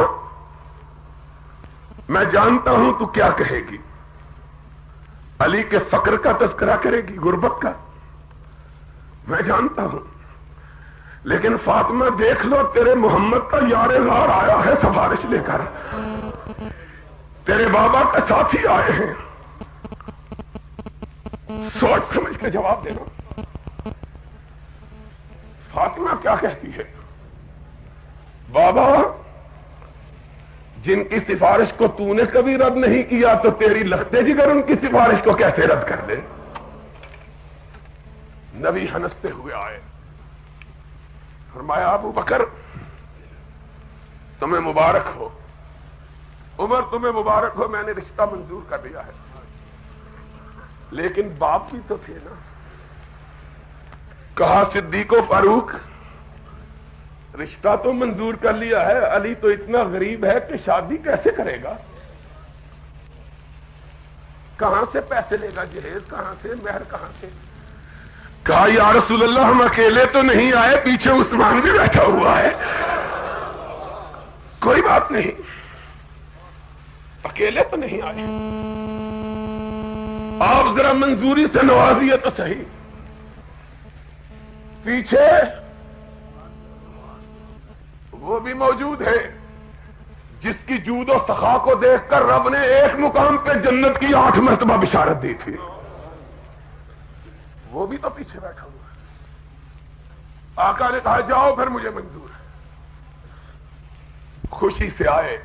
میں جانتا ہوں تو کیا کہے گی، علی کے فقر کا تذکرہ کرے گی، غربت کا، میں جانتا ہوں، لیکن فاطمہ دیکھ لو تیرے محمد کا یار غار آیا ہے سفارش لے کر، تیرے بابا کا ساتھی آئے ہیں، سوچ سمجھ کے جواب دینا۔ فاطمہ کیا کہتی ہے؟ بابا جن کی سفارش کو تو نے کبھی رد نہیں کیا تو تیری لختے جگر ان کی سفارش کو کیسے رد کر دے؟ نبی ہنستے ہوئے آئے، فرمایا ابو بکر تمہیں مبارک ہو، عمر تمہیں مبارک ہو، میں نے رشتہ منظور کر دیا ہے، لیکن باپ بھی تو تھے نا۔ کہا صدیق و فاروق رشتہ تو منظور کر لیا ہے، علی تو اتنا غریب ہے کہ شادی کیسے کرے گا، کہاں سے پیسے لے گا، جہیز کہاں سے، مہر کہاں سے؟ کہا یا رسول اللہ ہم اکیلے تو نہیں آئے، پیچھے عثمان بھی بیٹھا ہوا ہے۔ کوئی بات نہیں، اکیلے تو نہیں آئے، آپ ذرا منظوری سے نوازیے تو صحیح۔ پیچھے وہ بھی موجود ہے جس کی جود و سخا کو دیکھ کر رب نے ایک مقام پہ جنت کی 8 مرتبہ بشارت دی تھی، وہ بھی تو پیچھے بیٹھا ہوا ہے۔ آقا نے کہا جاؤ پھر مجھے منظور ہے۔ خوشی سے آئے،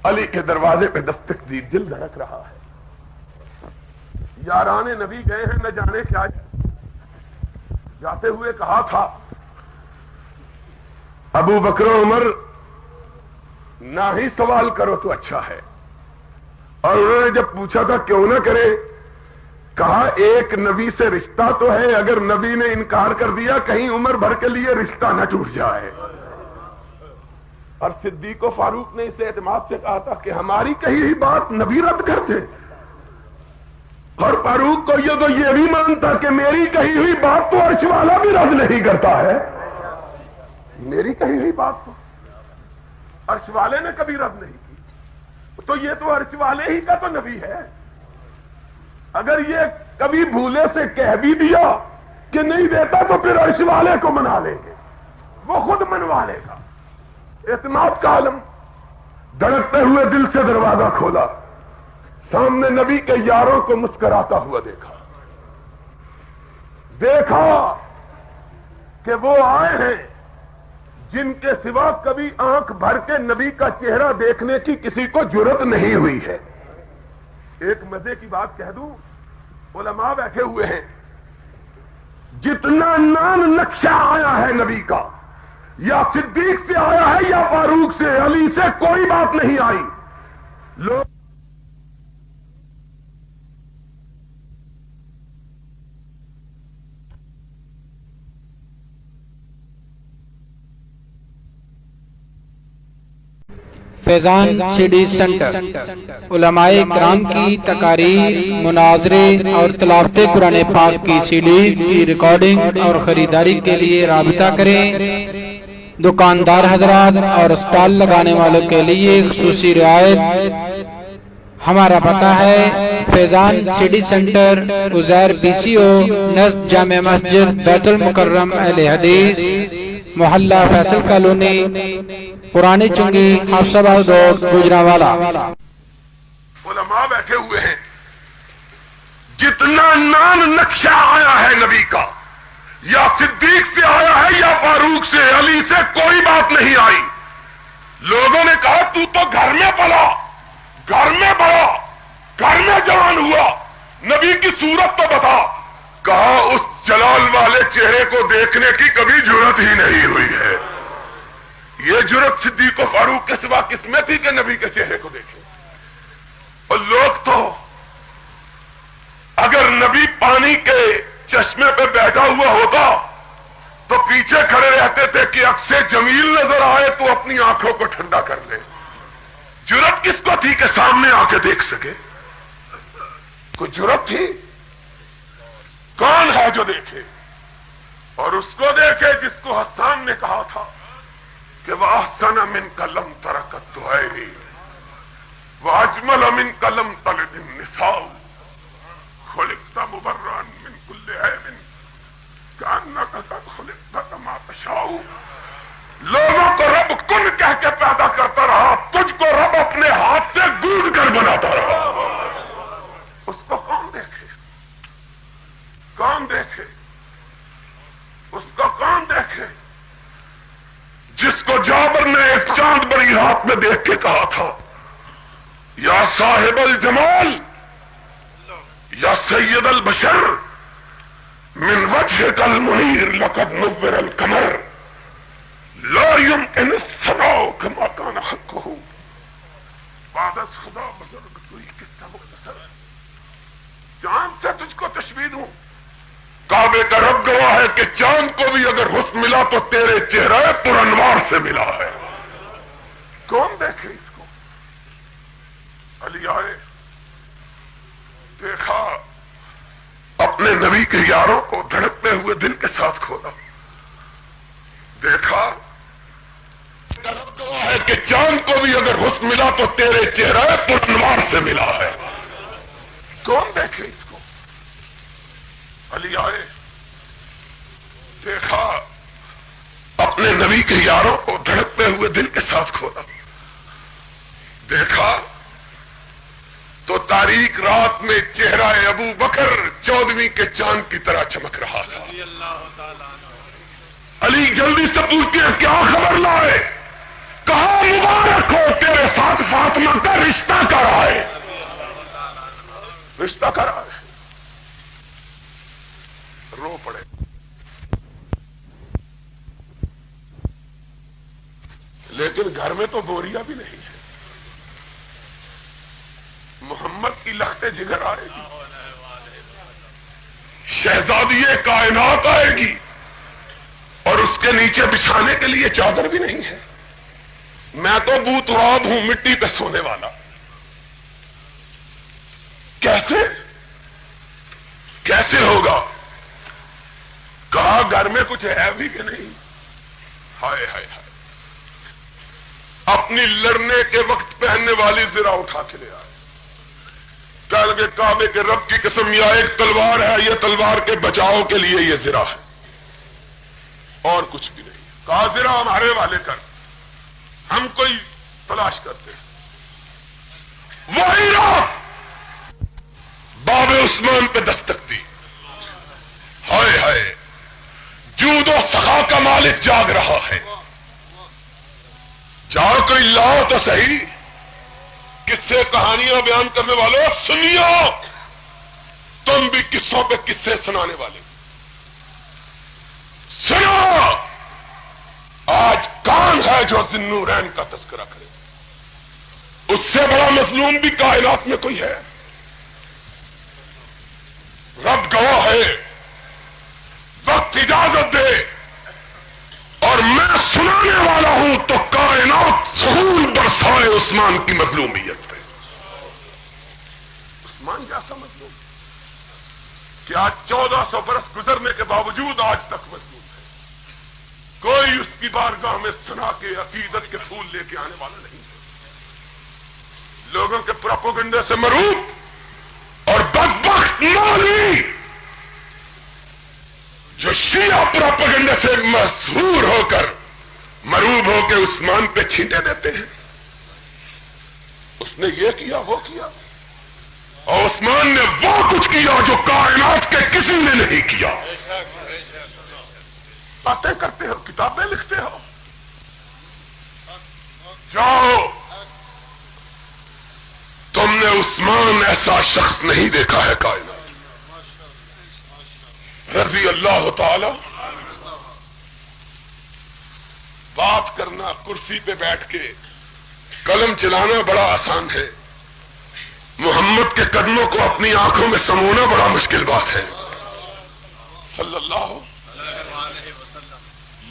علی کے دروازے پہ دستک دی، دل دھڑک رہا ہے، یاران نبی گئے ہیں نہ جانے کیا جاتے ہوئے کہا تھا ابو بکر و عمر نہ ہی سوال کرو تو اچھا ہے، اور انہوں نے جب پوچھا تھا کیوں نہ کرے، کہا ایک نبی سے رشتہ تو ہے، اگر نبی نے انکار کر دیا کہیں عمر بھر کے لیے رشتہ نہ ٹوٹ جائے۔ اور صدیق و فاروق نے اس اعتماد سے کہا تھا کہ ہماری کہی ہوئی بات نبی رد کر دے، اور فاروق کو یہ تو یہ بھی مانتا کہ میری کہی ہوئی بات تو عرش والا بھی رد نہیں کرتا ہے، میری کہی ہوئی بات تو عرش والے نے کبھی رد نہیں کی، تو یہ تو عرش والے ہی کا تو نبی ہے، اگر یہ کبھی بھولے سے کہہ بھی دیا کہ نہیں دیتا تو پھر عرش والے کو منا لیں گے، وہ خود منوا لے گا۔ اعتماد کا عالم، دھڑکتے ہوئے دل سے دروازہ کھولا، سامنے نبی کے یاروں کو مسکراتا ہوا دیکھا کہ وہ آئے ہیں جن کے سوا کبھی آنکھ بھر کے نبی کا چہرہ دیکھنے کی کسی کو جرت نہیں ہوئی ہے۔ ایک مزے کی بات کہہ دوں، علماء بیٹھے ہوئے ہیں، جتنا نام نقشہ آیا ہے نبی کا، یا صدیق سے آیا ہے یا فاروق سے، علی سے کوئی بات نہیں آئی۔ لوگ فیضان سی ڈی سینٹر علماء کرام کی تقاریر، مناظرے اور تلاوت قرآن پاک کی سی ڈیز کی ریکارڈنگ اور خریداری کے لیے رابطہ کریں۔ دکاندار حضرات اور اسٹال لگانے والوں کے لیے خصوصی رعایت۔ ہمارا پتہ ہے Faizan C D centre, Uzair PCO، نزد جامع مسجد بیت المکرم اہل حدیث، محلہ فیصل کالونی، پرانی چنگی، حفص آباد روڈ، گوجرانوالا۔ علماء بیٹھے ہوئے ہیں، جتنا نام نقشہ آیا ہے نبی کا، یا صدیق سے آیا ہے یا فاروق سے، علی سے کوئی بات نہیں آئی۔ لوگوں نے کہا تو گھر میں پلا، گھر میں بڑا، گھر میں جوان ہوا، نبی کی صورت تو بتا۔ کہا اس جلال والے چہرے کو دیکھنے کی کبھی جرت ہی نہیں ہوئی ہے۔ یہ جرت صدیق و فاروق کے سوا کس میں تھی کہ نبی کے چہرے کو دیکھے؟ اور لوگ تو اگر نبی پانی کے چشمے پہ بیٹھا ہوا ہوتا تو پیچھے کھڑے رہتے تھے کہ عکس جمیل نظر آئے تو اپنی آنکھوں کو ٹھنڈا کر لے۔ جرت کس کو تھی کہ سامنے آ کے دیکھ سکے؟ کوئی جرت تھی؟ کون ہے جو دیکھے؟ اور اس کو دیکھے جس کو حسان نے کہا تھا کہ وَأَحْسَنَ مِنْكَ لَمْ تَرَكَتْ دُعَيْنِي وَأَجْمَلَ مِنْكَ لَمْ تَلِدِ النِّسَاءُ خُلِقْتَ مُبَرًّا مِنْ كُلِّ عَيْبٍ كَأَنَّكَ قَدْ خُلِقْتَ كَمَا تَشَاءُ۔ لوگوں کو رب کن کہہ کے پیدا کرتا رہا، تجھ کو رب اپنے ہاتھ سے گود کر بناتا رہا۔ اس کو کون دیکھے؟ کون دیکھے؟ اس کو کون دیکھے جس کو جابر نے ایک چاند بڑی رات میں دیکھ کے کہا تھا یا صاحب الجمال یا سید البشر من وجهك المنیر لقد نور القمر لا يمكن السماء كما كان حقه عبادت خدا بزرگ توئی کتنا مختصر ہے. چاند سے تجھ کو تشبیہ دوں؟ کعبے کا رب گواہ ہے کہ چاند کو بھی اگر حسن ملا تو تیرے چہرہ پر انوار سے ملا ہے. کون دیکھے اس کو؟ علی آئے، دیکھا اپنے نبی کے یاروں کو دھڑکتے ہوئے دل کے ساتھ کھولا. دیکھا رب گواہ ہے کہ چاند کو بھی اگر حسن ملا تو تیرے چہرہ پر انوار سے ملا ہے. کون دیکھے اس کو؟ علی آئے، دیکھا اپنے نبی کے یاروں کو دھڑکتے ہوئے دل کے ساتھ کھولا. دیکھا تو تاریک رات میں چہرہ ابو بکر 14ویں کے چاند کی طرح چمک رہا تھا. علی جلدی سے پوچھتے ہیں کیا خبر لائے؟ کہا مبارک ہو تیرے ساتھ فاطمہ کا رشتہ کرا ہے. رشتہ کرا ہے. رو پڑے. لیکن گھر میں تو بوریا بھی نہیں ہے. محمد کی لخت جگر آئے گی، شہزادی کائنات آئے گی، اور اس کے نیچے بچھانے کے لیے چادر بھی نہیں ہے. میں تو بوتراب ہوں، مٹی پہ سونے والا. کیسے کیسے ہوگا؟ کہا گھر میں کچھ ہے بھی کہ نہیں؟ ہائے ہائے ہائے. اپنی لڑنے کے وقت پہننے والی زرہ اٹھا کے لے آئے. کہہ لگے کعبے کے رب کی قسم یہ ایک تلوار ہے، یہ تلوار کے بچاؤ کے لیے یہ زرہ ہے اور کچھ بھی نہیں. کہا زرہ ہمارے والے کر، ہم کوئی تلاش کرتے ہیں. وہی رات باب عثمان پہ دستک دی. ہائے ہائے، جود و سخا کا مالک جاگ رہا ہے. جاؤ کوئی لاؤ تو صحیح. قصے کہانیاں بیان کرنے والوں سنیو، تم بھی قصوں پہ قصے سنانے والے سنو. آج کون ہے جو ذوالنورین کا تذکرہ کرے؟ اس سے بڑا مظلوم بھی کائنات میں کوئی ہے؟ رب گواہ ہے. وقت اجازت دے اور میں سنانے والا ہوں تو کائنات سہول برسائے عثمان کی مظلومیت پہ. عثمان جیسا مظلوم کہ آج 1400 برس گزرنے کے باوجود آج تک مظلوم ہے. کوئی اس کی بارگاہ میں سنا کے عقیدت کے پھول لے کے آنے والا نہیں ہے. لوگوں کے پروپیگنڈے سے مروب اور بدبخت مولوی جو شیعہ پروپیگنڈے سے مسحور ہو کر مروب ہو کے عثمان پہ چھینٹے دیتے ہیں. اس نے یہ کیا وہ کیا، اور عثمان نے وہ کچھ کیا جو کائنات کے کسی نے نہیں کیا. باتیں کرتے ہو، کتابیں لکھتے ہو. جاؤ، تم نے عثمان ایسا شخص نہیں دیکھا ہے کائنات. رضی اللہ تعالی. بات کرنا کرسی پہ بیٹھ کے، قلم چلانا بڑا آسان ہے. محمد کے قدموں کو اپنی آنکھوں میں سمونا بڑا مشکل بات ہے. صلی اللہ.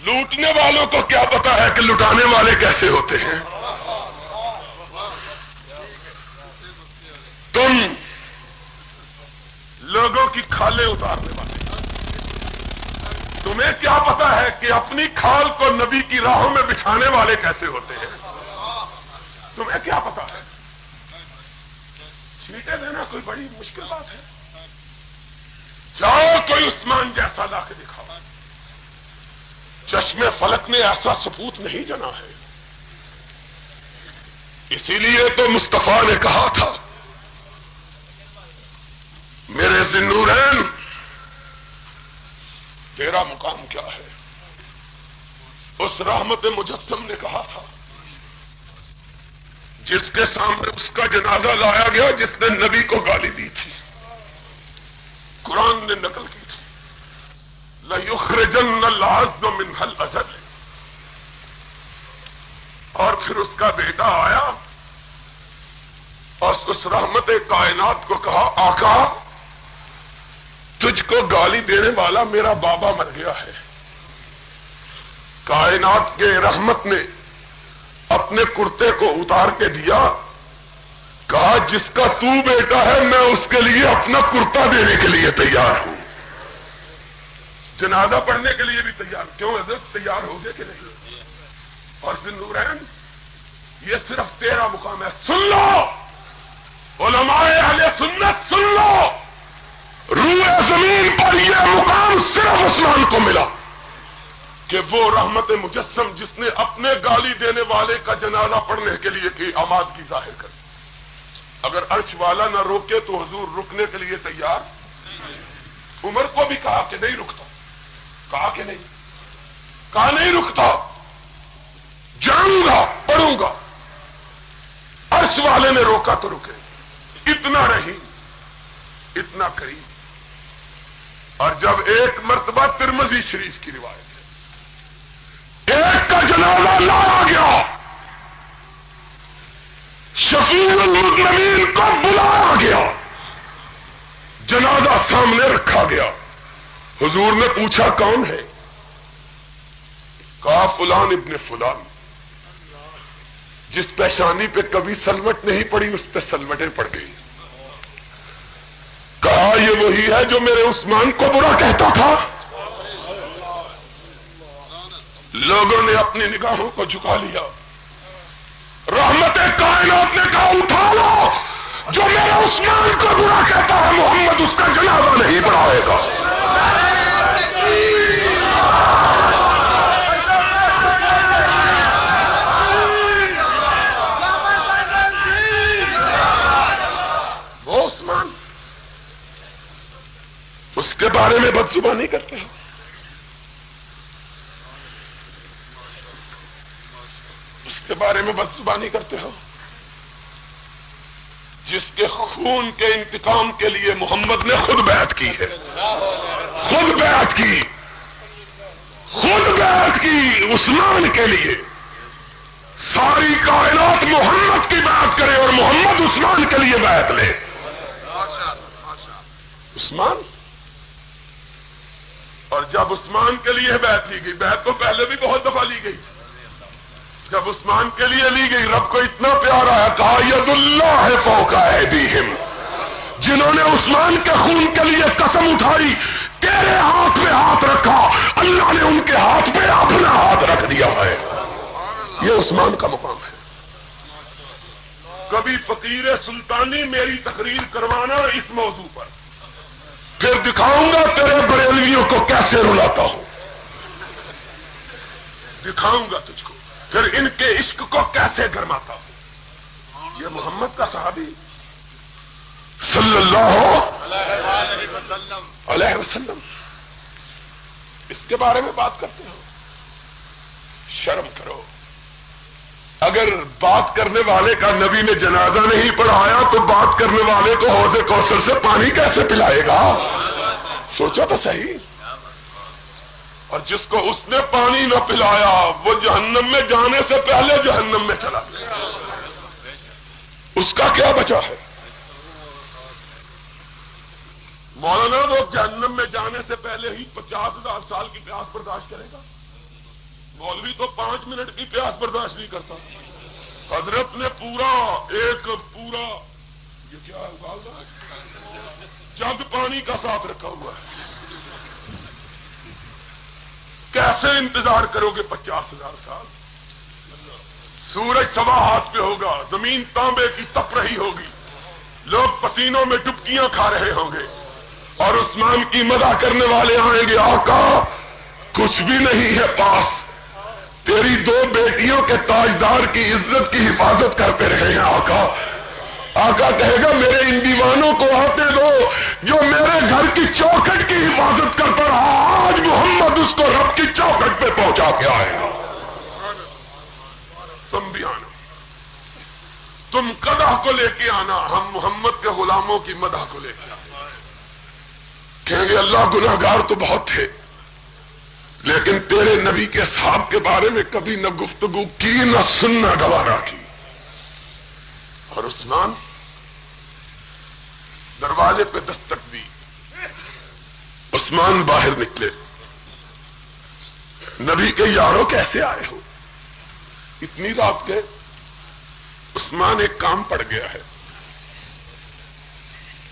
لوٹنے والوں کو کیا پتا ہے کہ لٹانے والے کیسے ہوتے ہیں. تم لوگوں کی کھالیں اتارنے والے، تمہیں کیا پتا ہے کہ اپنی کھال کو نبی کی راہوں میں بچھانے والے کیسے ہوتے ہیں؟ تمہیں کیا پتا ہے؟ چھینٹے دینا کوئی بڑی مشکل بات ہے. جاؤ کوئی عثمان جیسا لا کے دکھاؤ. چشم فلک نے ایسا سپوت نہیں جنا ہے. اسی لیے تو مصطفیٰ نے کہا تھا میرے ذوالنورین تیرا مقام کیا ہے؟ اس رحمت مجسم نے کہا تھا جس کے سامنے اس کا جنازہ لایا گیا جس نے نبی کو گالی دی تھی. قرآن نے نقل کی تھی لَيُخْرِجَنَّ الْعَزْمَ مِنْهَا الْأَزَلِ. اور پھر اس کا بیٹا آیا اور اس رحمت کائنات کو کہا آقا تجھ کو گالی دینے والا میرا بابا مر گیا ہے. کائنات کے رحمت نے اپنے کرتے کو اتار کے دیا, کہا جس کا تو بیٹا ہے میں اس کے لیے اپنا کرتا دینے کے لیے تیار ہوں, جنازہ پڑھنے کے لیے بھی تیار. کیوں حضرت تیار ہو گئے کہ نہیں؟ اور ذوالنورین یہ صرف تیرا مقام ہے. سن لو علماء اہل سنت, سن لو روئے زمین پر یہ مقام صرف عثمان کو ملا کہ وہ رحمت مجسم جس نے اپنے گالی دینے والے کا جنازہ پڑھنے کے لیے کی آمادگی ظاہر کر. اگر عرش والا نہ روکے تو حضور رکنے کے لیے تیار. عمر کو بھی کہا کہ نہیں رکتا, کہا کہ نہیں, کہا نہیں رکتا, جاؤں گا پڑھوں گا. عرش والے نے روکا تو رکے. اتنا رحیم, اتنا کریم. اور جب ایک مرتبہ ترمذی شریف کی روایت ہے, ایک کا جنازہ لایا گیا, شفیع المذنبین کو بلایا گیا, جنازہ سامنے رکھا گیا. حضور نے پوچھا کون ہے؟ کہا فلان ابن فلان. جس پیشانی پہ کبھی سلوٹ نہیں پڑی اس پہ سلوٹیں پڑ گئی. کہا یہ وہی ہے جو میرے عثمان کو برا کہتا تھا. لوگوں نے اپنی نگاہوں کو جھکا لیا. رحمت کائنات نے کہا اٹھا لو, جو میرے عثمان کو برا کہتا ہے محمد اس کا جنازہ نہیں پڑھائے گا. وہ عثمان, اس کے بارے میں بدزبانی کرتے ہو, اس کے بارے میں بدزبانی کرتے ہو, جس کے خون کے انتقام کے لیے محمد نے خود بیعت کی ہے. خود بیعت کی, خود بیعت کی عثمان کے لیے. ساری کائنات محمد کی بیعت کرے اور محمد عثمان کے لیے بیعت لے. عثمان, اور جب عثمان کے لیے بیعت لی گئی, بیعت تو پہلے بھی بہت دفعہ لی گئی, جب عثمان کے لیے لی گئی رب کو اتنا پیارا ہے, کہا ید اللہ فوق ایدیہم. جنہوں نے عثمان کے خون کے لیے قسم اٹھائی, تیرے ہاتھ پہ ہاتھ رکھا, اللہ نے ان کے ہاتھ پہ اپنا ہاتھ رکھ دیا ہے. یہ عثمان کا مقام ہے. کبھی فقیر سلطانی میری تقریر کروانا اس موضوع پر, پھر دکھاؤں گا تیرے بریلویوں کو کیسے رلاتا ہوں, دکھاؤں گا تجھ کو پھر ان کے عشق کو کیسے گرماتا ہوں. یہ محمد کا صحابی صلی اللہ علیہ وسلم, اس کے بارے میں بات کرتے ہو, شرم کرو. اگر بات کرنے والے کا نبی نے جنازہ نہیں پڑھایا تو بات کرنے والے کو حوض کوثر سے پانی کیسے پلائے گا؟ سوچو تو صحیح. اور جس کو اس نے پانی نہ پلایا وہ جہنم میں جانے سے پہلے جہنم میں چلا گیا, اس کا کیا بچا ہے؟ مولانا وہ جہنم میں جانے سے پہلے ہی 50,000 سال کی پیاس برداشت کرے گا. مولوی تو 5 منٹ کی پیاس برداشت نہیں کرتا. حضرت نے پورا یہ کیا ہے, جگ پانی کا ساتھ رکھا ہوا ہے. کیسے انتظار کرو گے 50,000 سال؟ سورج سوا ہاتھ پہ ہوگا, زمین تانبے کی تپ رہی ہوگی, لوگ پسینوں میں ڈبکیاں کھا رہے ہوں گے, اور عثمان کی مدح کرنے والے آئیں گے, آقا کچھ بھی نہیں ہے پاس, تیری 2 بیٹیوں کے تاجدار کی عزت کی حفاظت کرتے رہے ہیں. آقا آقا کہے گا میرے ان دیوانوں کو آتے دو جو میرے گھر کی چوکھٹ کی حفاظت کرتا رہا, آج محمد اس کو رب کی چوکھٹ پہ پہنچا کے آئے گا. تم بھی آنا, تم قدح کو لے کے آنا, ہم محمد کے غلاموں کی مدح کو لے کے آنا. کہیں گے اللہ گناہگار تو بہت تھے لیکن تیرے نبی کے صحاب کے بارے میں کبھی نہ گفتگو کی نہ سننا گوارا کی. اور عثمان دروازے پہ دستک دی، عثمان باہر نکلے. نبی کے یاروں کیسے آئے ہو اتنی رات کے؟ عثمان ایک کام پڑ گیا ہے،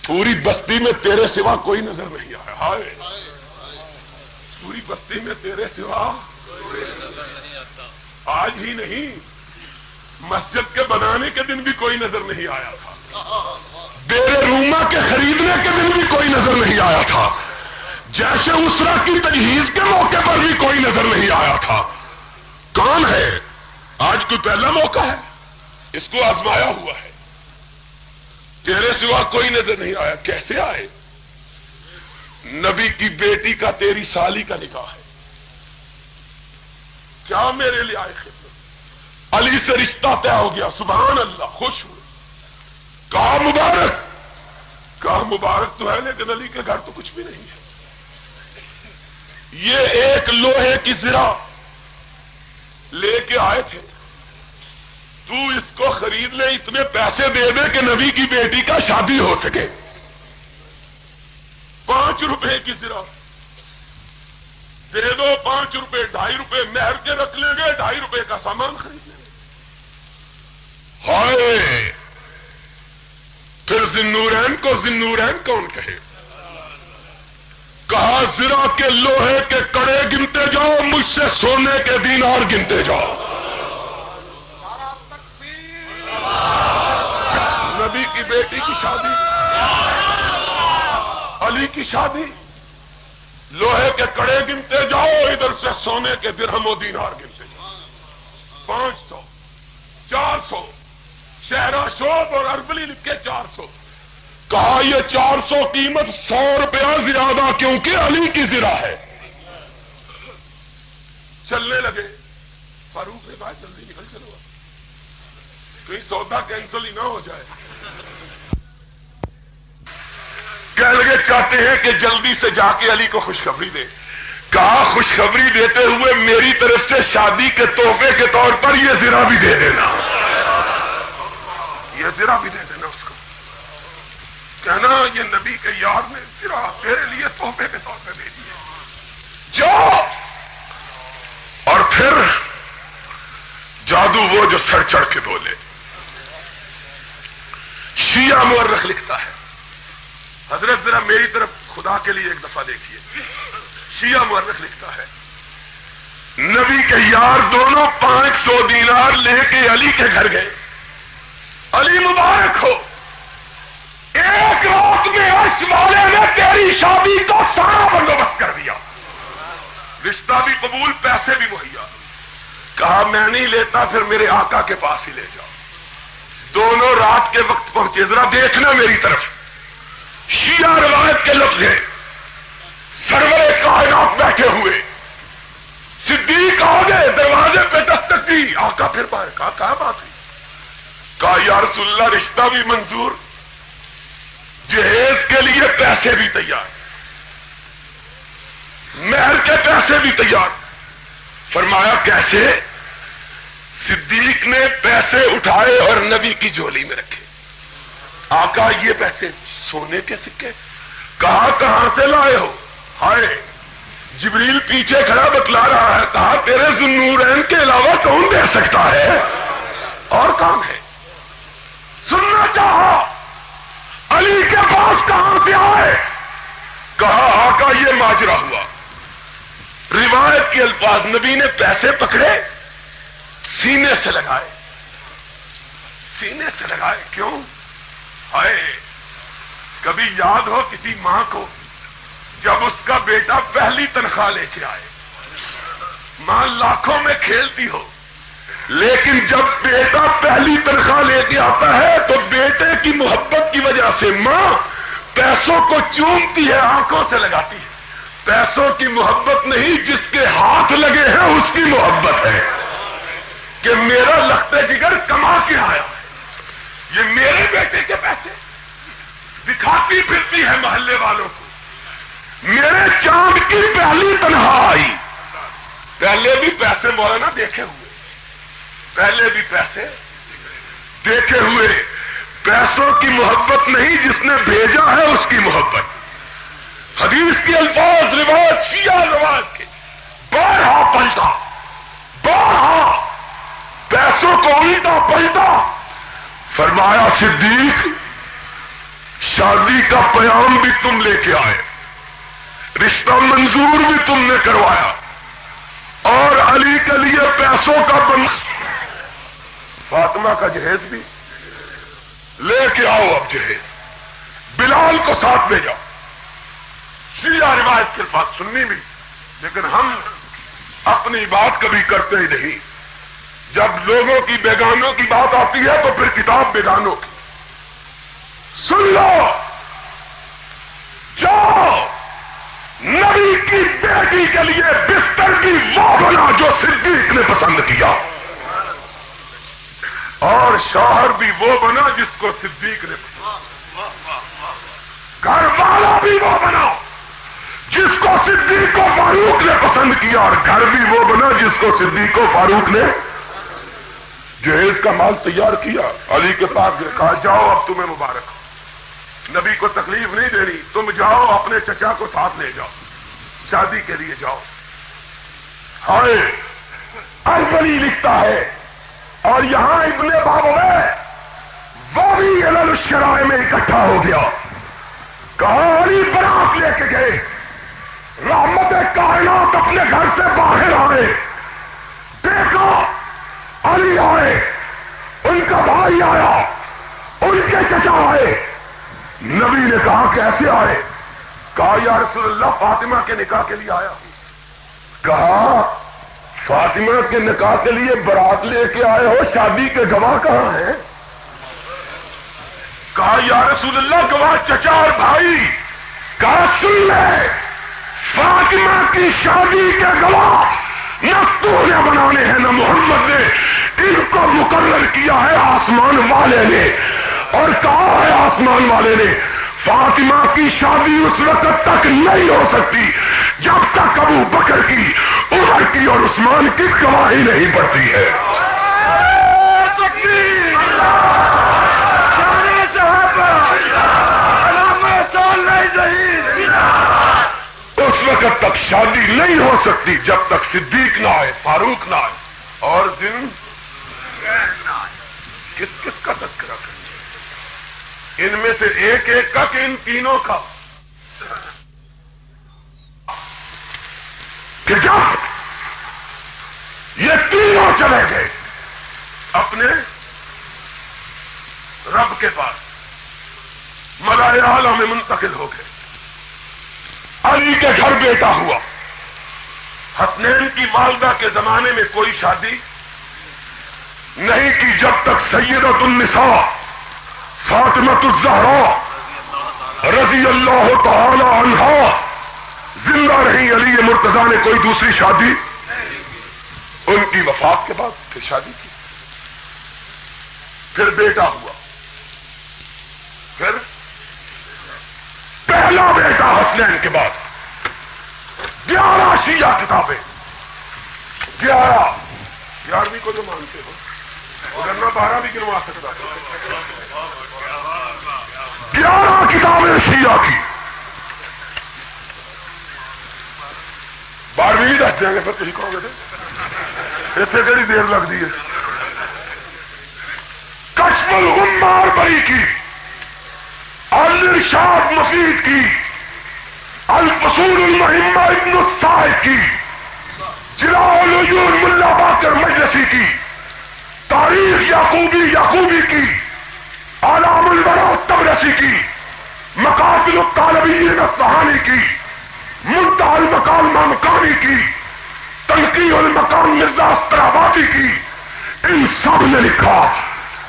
پوری بستی میں تیرے سوا کوئی نظر نہیں آیا. ہائے، پوری بستی میں تیرے سوا آج ہی نہیں، مسجد کے بنانے کے دن بھی کوئی نظر نہیں آیا تھا، بیرے روما کے خریدنے کے دن بھی کوئی نظر نہیں آیا تھا، جیسے اسرا کی تجہیز کے موقع پر بھی کوئی نظر نہیں آیا تھا. کون ہے؟ آج کوئی پہلا موقع ہے، اس کو آزمایا ہوا ہے. تیرے سوا کوئی نظر نہیں آیا. کیسے آئے؟ نبی کی بیٹی کا تیری سالی کا نکاح ہے، کیا میرے لیے آئے خدمت؟ علی سے رشتہ طے ہو گیا، سبحان اللہ، خوش ہوئے. کہا مبارک، کہا مبارک تو ہے لیکن علی کے گھر تو کچھ بھی نہیں ہے. یہ ایک لوہے کی زرہ لے کے آئے تھے، تو اس کو خرید لے، اتنے پیسے دے دے کہ نبی کی بیٹی کا شادی ہو سکے. 5 روپے کی زرہ دے دو، 5 روپے 2.5 روپے مہر کے رکھ لیں گے، 2.5 روپے کا سامان خرید لیں گے. ہائے، پھر ذوالنورین کو ذوالنورین کون کہے؟ کہا زرہ کے لوہے کے کڑے گنتے جاؤ، مجھ سے سونے کے دینار گنتے جاؤ. نبی کی بیٹی کی شادی، علی کی شادی، لوہے کے کڑے گنتے جاؤ، ادھر سے سونے کے درہم و دینار گنتے جاؤ. 500، 400، شہرہ شوب اور اربلی لکھ کے 400. کہا یہ 400 قیمت 100 روپیہ زیادہ کیونکہ علی کی زرہ ہے. چلنے لگے. فاروق نے کہا جلدی نکل چلو، کہیں سودا کینسل ہی نہ ہو جائے. کہنے لگے چاہتے ہیں کہ جلدی سے جا کے علی کو خوشخبری دے. کہا خوشخبری دیتے ہوئے میری طرف سے شادی کے تحفے کے طور پر یہ زرہ بھی دے دینا، یہ زرہ بھی دے دینا اس کو. کہنا یہ نبی کے یار نے زرہ تیرے لیے تحفے کے طور پہ دے دیے، جاؤ. اور پھر جادو وہ جو سر چڑھ کے بولے. شیعہ مورخ لکھتا ہے، حضرت ذرا میری طرف خدا کے لیے ایک دفعہ دیکھیے. شیعہ مورخ لکھتا ہے نبی کے یار دونوں 500 دینار لے کے علی کے گھر گئے. علی مبارک ہو، ایک رات میں عرش والے نے تیری شادی کا سارا بندوبست کر دیا، رشتہ بھی قبول، پیسے بھی مہیا. کہا میں نہیں لیتا، پھر میرے آقا کے پاس ہی لے جاؤ. دونوں رات کے وقت پہنچے. ذرا دیکھنا میری طرف، شیعہ روایت کے لفظ ہیں، سرور کائنات بیٹھے ہوئے، صدیق آ گئے، دروازے پہ دستک دی. آقا پھر باہر. کہا کیا بات ہے؟ کہا یا رسول اللہ رشتہ بھی منظور، جہیز کے لیے پیسے بھی تیار، مہر کے پیسے بھی تیار. فرمایا کیسے؟ صدیق نے پیسے اٹھائے اور نبی کی جھولی میں رکھے. آقا یہ پیسے سونے کے سکے؟ کہا کہاں سے لائے ہو؟ ہائے، جبریل پیچھے کھڑا بتلا رہا ہے. کہا تیرے ذوالنورین کے علاوہ کون دے سکتا ہے؟ اور کون ہے؟ سننا چاہا علی کے پاس کہاں سے آئے؟ کہا آقا یہ ماجرا ہوا. روایت کے الفاظ، نبی نے پیسے پکڑے، سینے سے لگائے، سینے سے لگائے. کیوں؟ ہائے، کبھی یاد ہو کسی ماں کو جب اس کا بیٹا پہلی تنخواہ لے کے آئے، ماں لاکھوں میں کھیلتی ہو، لیکن جب بیٹا پہلی تنخواہ لے کے آتا ہے تو بیٹے کی محبت کی وجہ سے ماں پیسوں کو چومتی ہے، آنکھوں سے لگاتی ہے. پیسوں کی محبت نہیں، جس کے ہاتھ لگے ہیں اس کی محبت ہے کہ میرا لخت جگر کما کے آیا، یہ میرے بیٹے کے پیسے. دکھاتی پھرتی ہے محلے والوں کو، میرے چاند کی پہلی تنخواہ آئی. پہلے بھی پیسے مولانا دیکھے ہوئے، پہلے بھی پیسے دیکھے ہوئے. پیسوں کی محبت نہیں، جس نے بھیجا ہے اس کی محبت. حدیث کے الفاظ روایت شیعہ روایت کے بارہا پلٹا، بارہا پیسوں کو الٹا پلٹا. فرمایا صدیق شادی کا پیام بھی تم لے کے آئے، رشتہ منظور بھی تم نے کروایا، اور علی کے لیے پیسوں کا فاطمہ کا جہیز بھی لے کے آؤ. اب جہیز بلال کو ساتھ لے جاؤ. شیعہ روایت کے بات سننی بھی، لیکن ہم اپنی بات کبھی کرتے ہی نہیں. جب لوگوں کی بیگانوں کی بات آتی ہے تو پھر کتاب بیگانوں کی. سن لو، جاؤ نبی کی بیٹی کے لیے بستر کی وہ بنا جو صدیق نے پسند کیا، اور شوہر بھی وہ بنا جس کو صدیق نے پسند، گھر والا بھی وہ بنا جس کو صدیق و فاروق نے پسند کیا، اور گھر بھی وہ بنا جس کو صدیق و فاروق نے. جہیز کا مال تیار کیا، علی کے پاس کہا جاؤ اب تمہیں مبارک، نبی کو تکلیف نہیں دینی، تم جاؤ اپنے چچا کو ساتھ لے جاؤ، شادی کے لیے جاؤ. ہائے اربلی لکھتا ہے، اور یہاں ابن بابوے وہ بھی علل الشرائع میں اکٹھا ہو گیا. کہا علی برات لے کے گئے، رحمت کائنات اپنے گھر سے باہر آئے، دیکھا علی آئے، ان کا بھائی آیا، ان کے چچا آئے. نبی نے کہا کیسے آئے؟ کہا یا رسول اللہ فاطمہ کے نکاح کے لیے آیا. کہا فاطمہ کے نکاح کے لیے برات لے کے آئے ہو، شادی کے گواہ کہاں ہیں؟ کہا یا رسول اللہ گواہ چچا اور بھائی. کہا سن لے، فاطمہ کی شادی کے گواہ نہ تو نے بنانے ہیں نہ محمد نے، ان کو مقرر کیا ہے آسمان والے نے. اور کہا ہے آسمان والے نے فاطمہ کی شادی اس وقت تک نہیں ہو سکتی جب تک ابو بکر کی، عمر کی اور عثمان کی گواہی نہیں پڑتی ہے. اس وقت تک شادی نہیں ہو سکتی جب تک صدیق نہ آئے، فاروق نہ آئے، اور دن کس کس کا تذکرہ کریں؟ ان میں سے ایک ایک کا کہ ان تینوں کا؟ کہ جب یہ تینوں چلے گئے اپنے رب کے پاس، ملائے اعلیٰ میں منتقل ہو گئے، علی کے گھر بیٹا ہوا. حسنین کی والدہ کے زمانے میں کوئی شادی نہیں کی جب تک سیدۃ النساء فاطمۃ الزہرا رضی اللہ تعالی عنہا زندہ رہی. علی مرتضیٰ نے کوئی دوسری شادی، ان کی وفات کے بعد پھر شادی کی، پھر بیٹا ہوا، پھر پہلا بیٹا حسنین کے بعد 11 شیعہ کتابیں، 11ویں کو جو مانتے ہو ورنہ 12 بھی گنوا سکتا. 11 کتابیں شیعہ کی، 12ویں دس دیں گے پھر تھی کہو گے اتنے کہڑی دیر لگتی ہے. کشف الغمار بری کی، الارشاد مفید کی، الفصول المہمہ ابن الصائب کی، جلاء العیون ملا باقر مجلسی کی، تاریخ یعقوبی کی، اعلام الورا الطبرسی کی، مقاتل الطالبین اصفہانی کی، منتہی المقام مامکانی کی، تنقیح المقام مرزا استرابادی کی. ان سب نے لکھا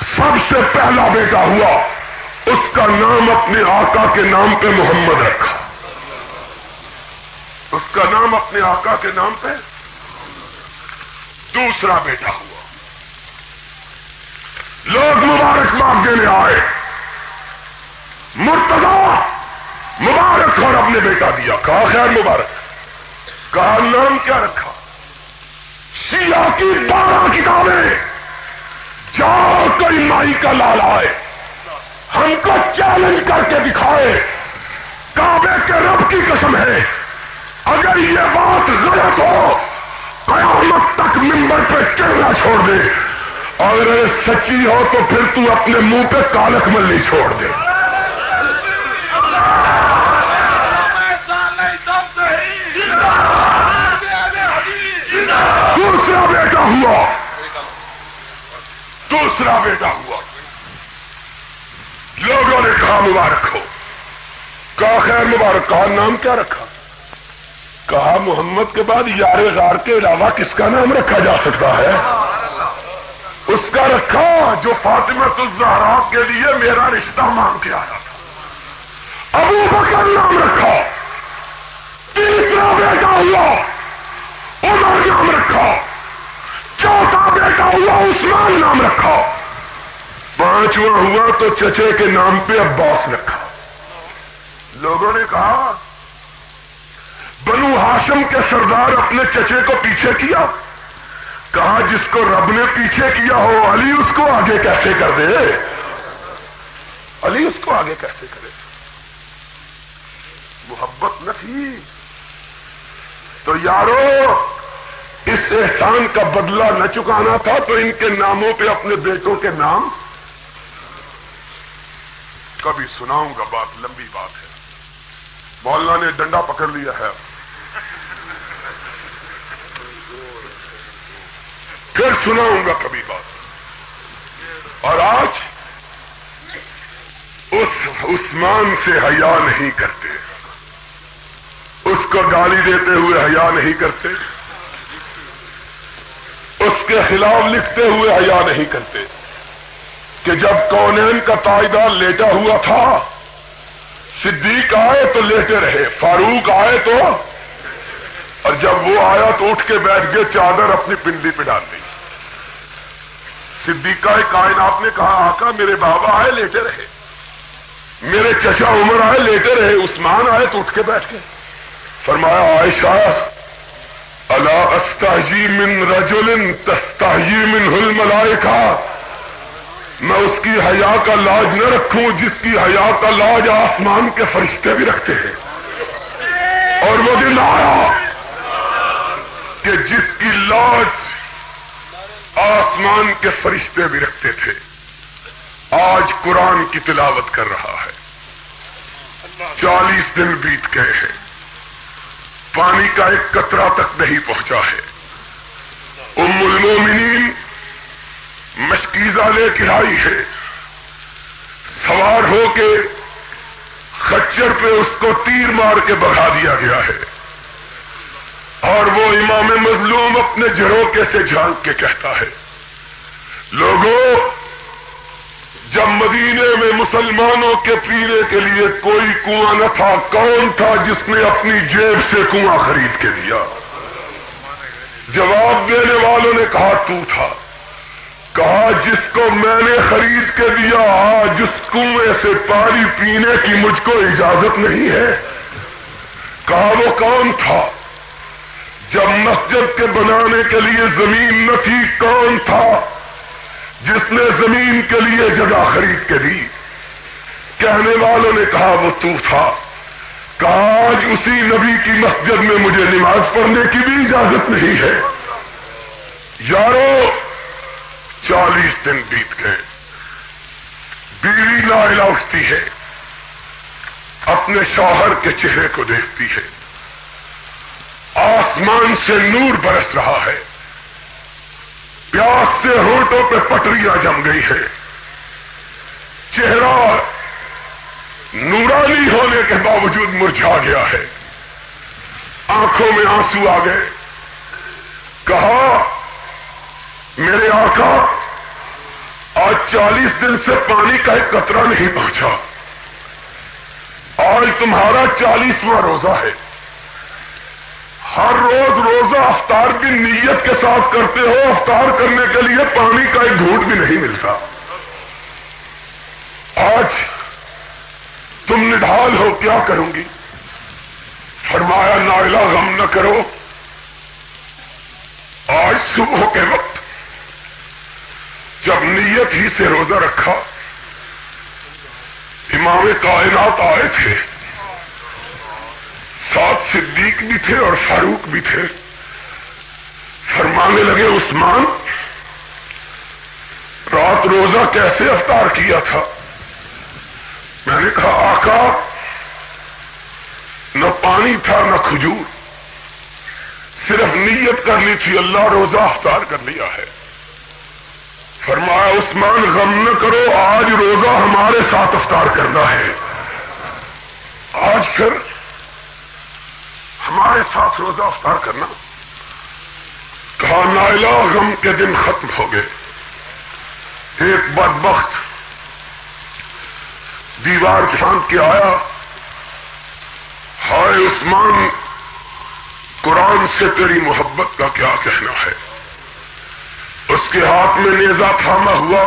سب سے پہلا بیٹا ہوا، اس کا نام اپنے آقا کے نام پہ محمد رکھا، اس کا نام اپنے آقا کے نام پہ. دوسرا بیٹا ہوا، لوگ مبارکباد دینے آئے، مرتضیٰ مبارک اور اپنے بیٹا دیا. کہا خیر مبارک، کہا نام کیا رکھا؟ شیعہ کی 12 کتابیں، جاؤ کوئی مائی کا لال آئے ہم کو چیلنج کر کے دکھائے، کعبے کے رب کی قسم ہے اگر یہ بات غلط ہو قیامت تک ممبر پہ چڑھنا چھوڑ دے، اور اگر سچی ہو تو پھر تو اپنے منہ پہ کالک ملی چھوڑ دے۔ دوسرا بیٹا ہوا، لوگوں نے کہا مبارک ہو، کہا خیر مبارک، کہا نام کیا رکھا؟ کہا محمد کے بعد یار غار کے علاوہ کس کا نام رکھا جا سکتا ہے؟ اس کا رکھا جو فاطمہ الزہرا کے لیے میرا رشتہ مانگ کے آیا تھا، ابو بکر نام رکھا۔ تیسرا بیٹا ہوا، عمر نام رکھا۔ چوتھا بیٹا ہوا، عثمان نام رکھا۔ پانچواں ہوا تو چچے کے نام پہ عباس رکھا۔ لوگوں نے کہا بنو ہاشم کے سردار اپنے چچے کو پیچھے کیا، کہا جس کو رب نے پیچھے کیا ہو علی اس کو آگے کیسے کر دے؟ علی اس کو آگے کیسے کرے؟ محبت نہ تھی تو یارو اس احسان کا بدلہ نہ چکانا تھا تو ان کے ناموں پہ اپنے بیٹوں کے نام، کبھی سناؤں گا، بات لمبی بات ہے، مولانا نے ڈنڈا پکڑ لیا ہے، پھر سناؤں گا کبھی بات۔ اور آج اس عثمان سے حیا نہیں کرتے، اس کو گالی دیتے ہوئے حیا نہیں کرتے، اس کے خلاف لکھتے ہوئے حیا نہیں کرتے کہ جب کونین کا تاجدار لیٹا ہوا تھا، صدیق آئے تو لیٹے رہے، فاروق آئے تو، اور جب وہ آیا تو اٹھ کے بیٹھ گئے، چادر اپنی پنڈلی پہ ڈال دی۔ صدیقہ کائنات نے کہا آقا میرے بابا آئے لیٹے رہے، میرے چچا عمر آئے لیٹے رہے، عثمان آئے تو اٹھ کے بیٹھ گئے۔ فرمایا عائشہ الا استحیی من رجل تستحیی منہ الملائکہ، میں اس کی حیا کا لاج نہ رکھوں جس کی حیا کا لاج آسمان کے فرشتے بھی رکھتے ہیں۔ اور وہ دن آیا کہ جس کی لاج آسمان کے فرشتے بھی رکھتے تھے آج قرآن کی تلاوت کر رہا ہے۔ 40 دن بیت گئے ہیں، پانی کا ایک قطرہ تک نہیں پہنچا ہے۔ ام المومنین مشکیزہ لے کے آئی ہے، سوار ہو کے خچر پہ اس کو تیر مار کے بڑھا دیا گیا ہے، اور وہ امام مظلوم اپنے جھروکے سے جھانک کے کہتا ہے لوگوں جب مدینے میں مسلمانوں کے پینے کے لیے کوئی کنواں نہ تھا، کون تھا جس نے اپنی جیب سے کنواں خرید کے دیا؟ جواب دینے والوں نے کہا تو تھا۔ کہا جس کو میں نے خرید کے دیا آج اس کنویں سے پانی پینے کی مجھ کو اجازت نہیں ہے۔ کہا وہ کون تھا؟ جب مسجد کے بنانے کے لیے زمین نہ تھی کون تھا جس نے زمین کے لیے جگہ خرید کے دی؟ کہنے والوں نے کہا وہ تو تھا۔ کہا آج اسی نبی کی مسجد میں مجھے نماز پڑھنے کی بھی اجازت نہیں ہے۔ یارو 40 دن بیت گئے، بیوی نائلہ اٹھتی ہے، اپنے شوہر کے چہرے کو دیکھتی ہے، آسمان سے نور برس رہا ہے، پیاس سے ہونٹوں پہ پٹریاں جم گئی ہے، چہرہ نورانی ہونے کے باوجود مرجھا گیا ہے، آنکھوں میں آنسو آ گئے۔ کہا میرے آقا آج 40 دن سے پانی کا ایک قطرہ نہیں پہنچا، آج تمہارا 40واں روزہ ہے، ہر روز روزہ افطار کی نیت کے ساتھ کرتے ہو، افطار کرنے کے لیے پانی کا ایک گھونٹ بھی نہیں ملتا، آج تم نڈھال ہو کیا کروں گی؟ فرمایا نائلہ غم نہ کرو، آج صبح کے وقت جب نیت ہی سے روزہ رکھا امام کائنات آئے تھے، ساتھ صدیق بھی تھے اور فاروق بھی تھے. فرمانے لگے عثمان رات روزہ کیسے افطار کیا تھا؟ میں نے کہا آقا نہ پانی تھا نہ کھجور، صرف نیت کر لی تھی اللہ روزہ افطار کر لیا ہے. فرمایا عثمان غم نہ کرو، آج روزہ ہمارے ساتھ افطار کرنا ہے، آج پھر ہمارے ساتھ روزہ افطار کرنا. کہا نائلہ غم کے دن ختم ہو گئے. ایک بدبخت دیوار پھاند کے آیا، ہائے عثمان قرآن سے تیری محبت کا کیا کہنا ہے. اس کے ہاتھ میں نیزہ تھاما ہوا،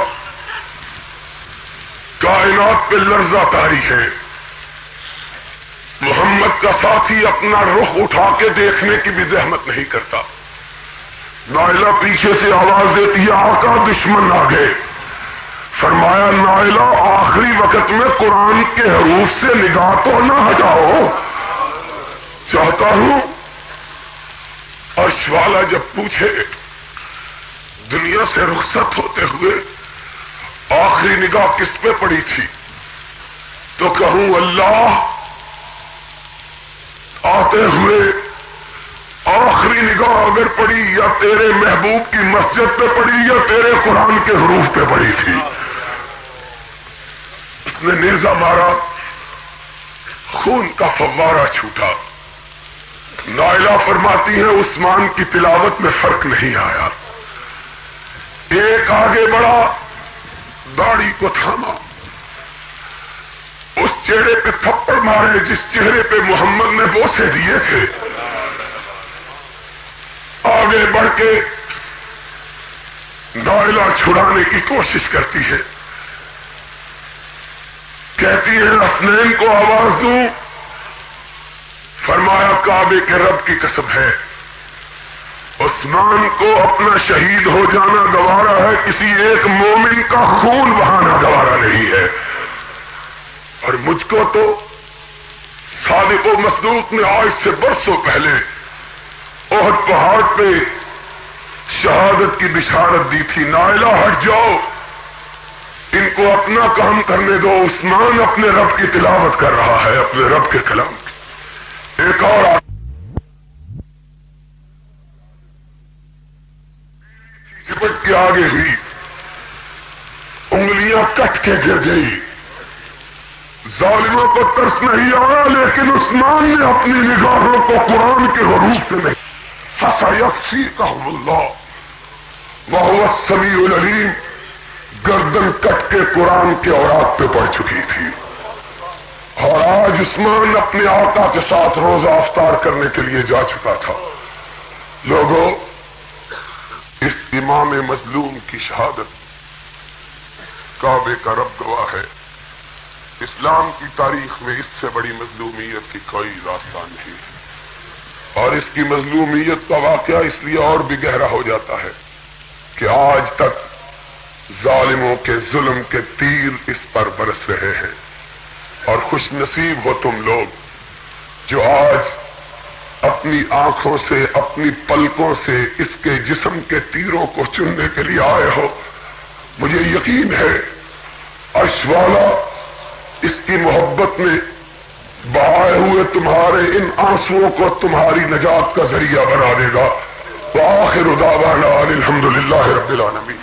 کائنات پہ لرزہ طاری ہے. محمد کا ساتھی اپنا رخ اٹھا کے دیکھنے کی بھی زحمت نہیں کرتا. نائلہ پیچھے سے آواز دیتی ہے آقا دشمن آ گئے. فرمایا نائلہ آخری وقت میں قرآن کے حروف سے نگاہ تو نہ ہٹاؤ. چاہتا ہوں عرش والا جب پوچھے دنیا سے رخصت ہوتے ہوئے آخری نگاہ کس پہ پڑی تھی تو کہوں اللہ آتے ہوئے آخری نگاہ اگر پڑی یا تیرے محبوب کی مسجد پہ پڑی یا تیرے قرآن کے حروف پہ پڑی تھی. اس نے نیزہ مارا، خون کا فوارہ چھوٹا. نائلہ فرماتی ہے عثمان کی تلاوت میں فرق نہیں آیا. ایک آگے بڑھا، داڑھی کو تھاما، اس چہرے پہ تھپڑ مارے جس چہرے پہ محمد نے بوسے دیے تھے. آگے بڑھ کے نائلہ چھڑانے کی کوشش کرتی ہے، کہتی ہے حسنین کو آواز دوں. فرمایا کعبے کے رب کی قسم ہے عثمان کو اپنا شہید ہو جانا گوارا ہے، کسی ایک مومن کا خون بہانا گوارا نہیں ہے. اور مجھ کو تو صادق و مصدوق نے آج سے برسوں پہلے احد پہاڑ پہ شہادت کی بشارت دی تھی. نائلہ ہٹ جاؤ، ان کو اپنا کام کرنے دو. عثمان اپنے رب کی تلاوت کر رہا ہے، اپنے رب کے کلام کی. ایک اور چپٹ کے آگے ہوئی، انگلیاں کٹ کے گر گئی. ظالموں کو ترس نہیں آیا لیکن عثمان نے اپنی نگاہوں کو قرآن کے حروف سے نہیں. فَسَيَكْفِيكَهُمُ اللَّهُ وَهُوَ السَّمِيعُ الْعَلِيمُ. گردن کٹ کے قرآن کے اوراق پہ پڑ چکی تھی، اور آج عثمان اپنے آقا کے ساتھ روزہ افطار کرنے کے لیے جا چکا تھا. لوگوں اس امام مظلوم کی شہادت کعبے کا رب گواہ ہے. اسلام کی تاریخ میں اس سے بڑی مظلومیت کی کوئی داستان نہیں، اور اس کی مظلومیت کا واقعہ اس لیے اور بھی گہرا ہو جاتا ہے کہ آج تک ظالموں کے ظلم کے تیر اس پر برس رہے ہیں. اور خوش نصیب ہو تم لوگ جو آج اپنی آنکھوں سے اپنی پلکوں سے اس کے جسم کے تیروں کو چننے کے لیے آئے ہو. مجھے یقین ہے عرش والا اس کی محبت میں بہائے ہوئے تمہارے ان آنسوؤں کو تمہاری نجات کا ذریعہ بنا دے گا. وآخر دعوانا ان الحمد للہ رب العالمین.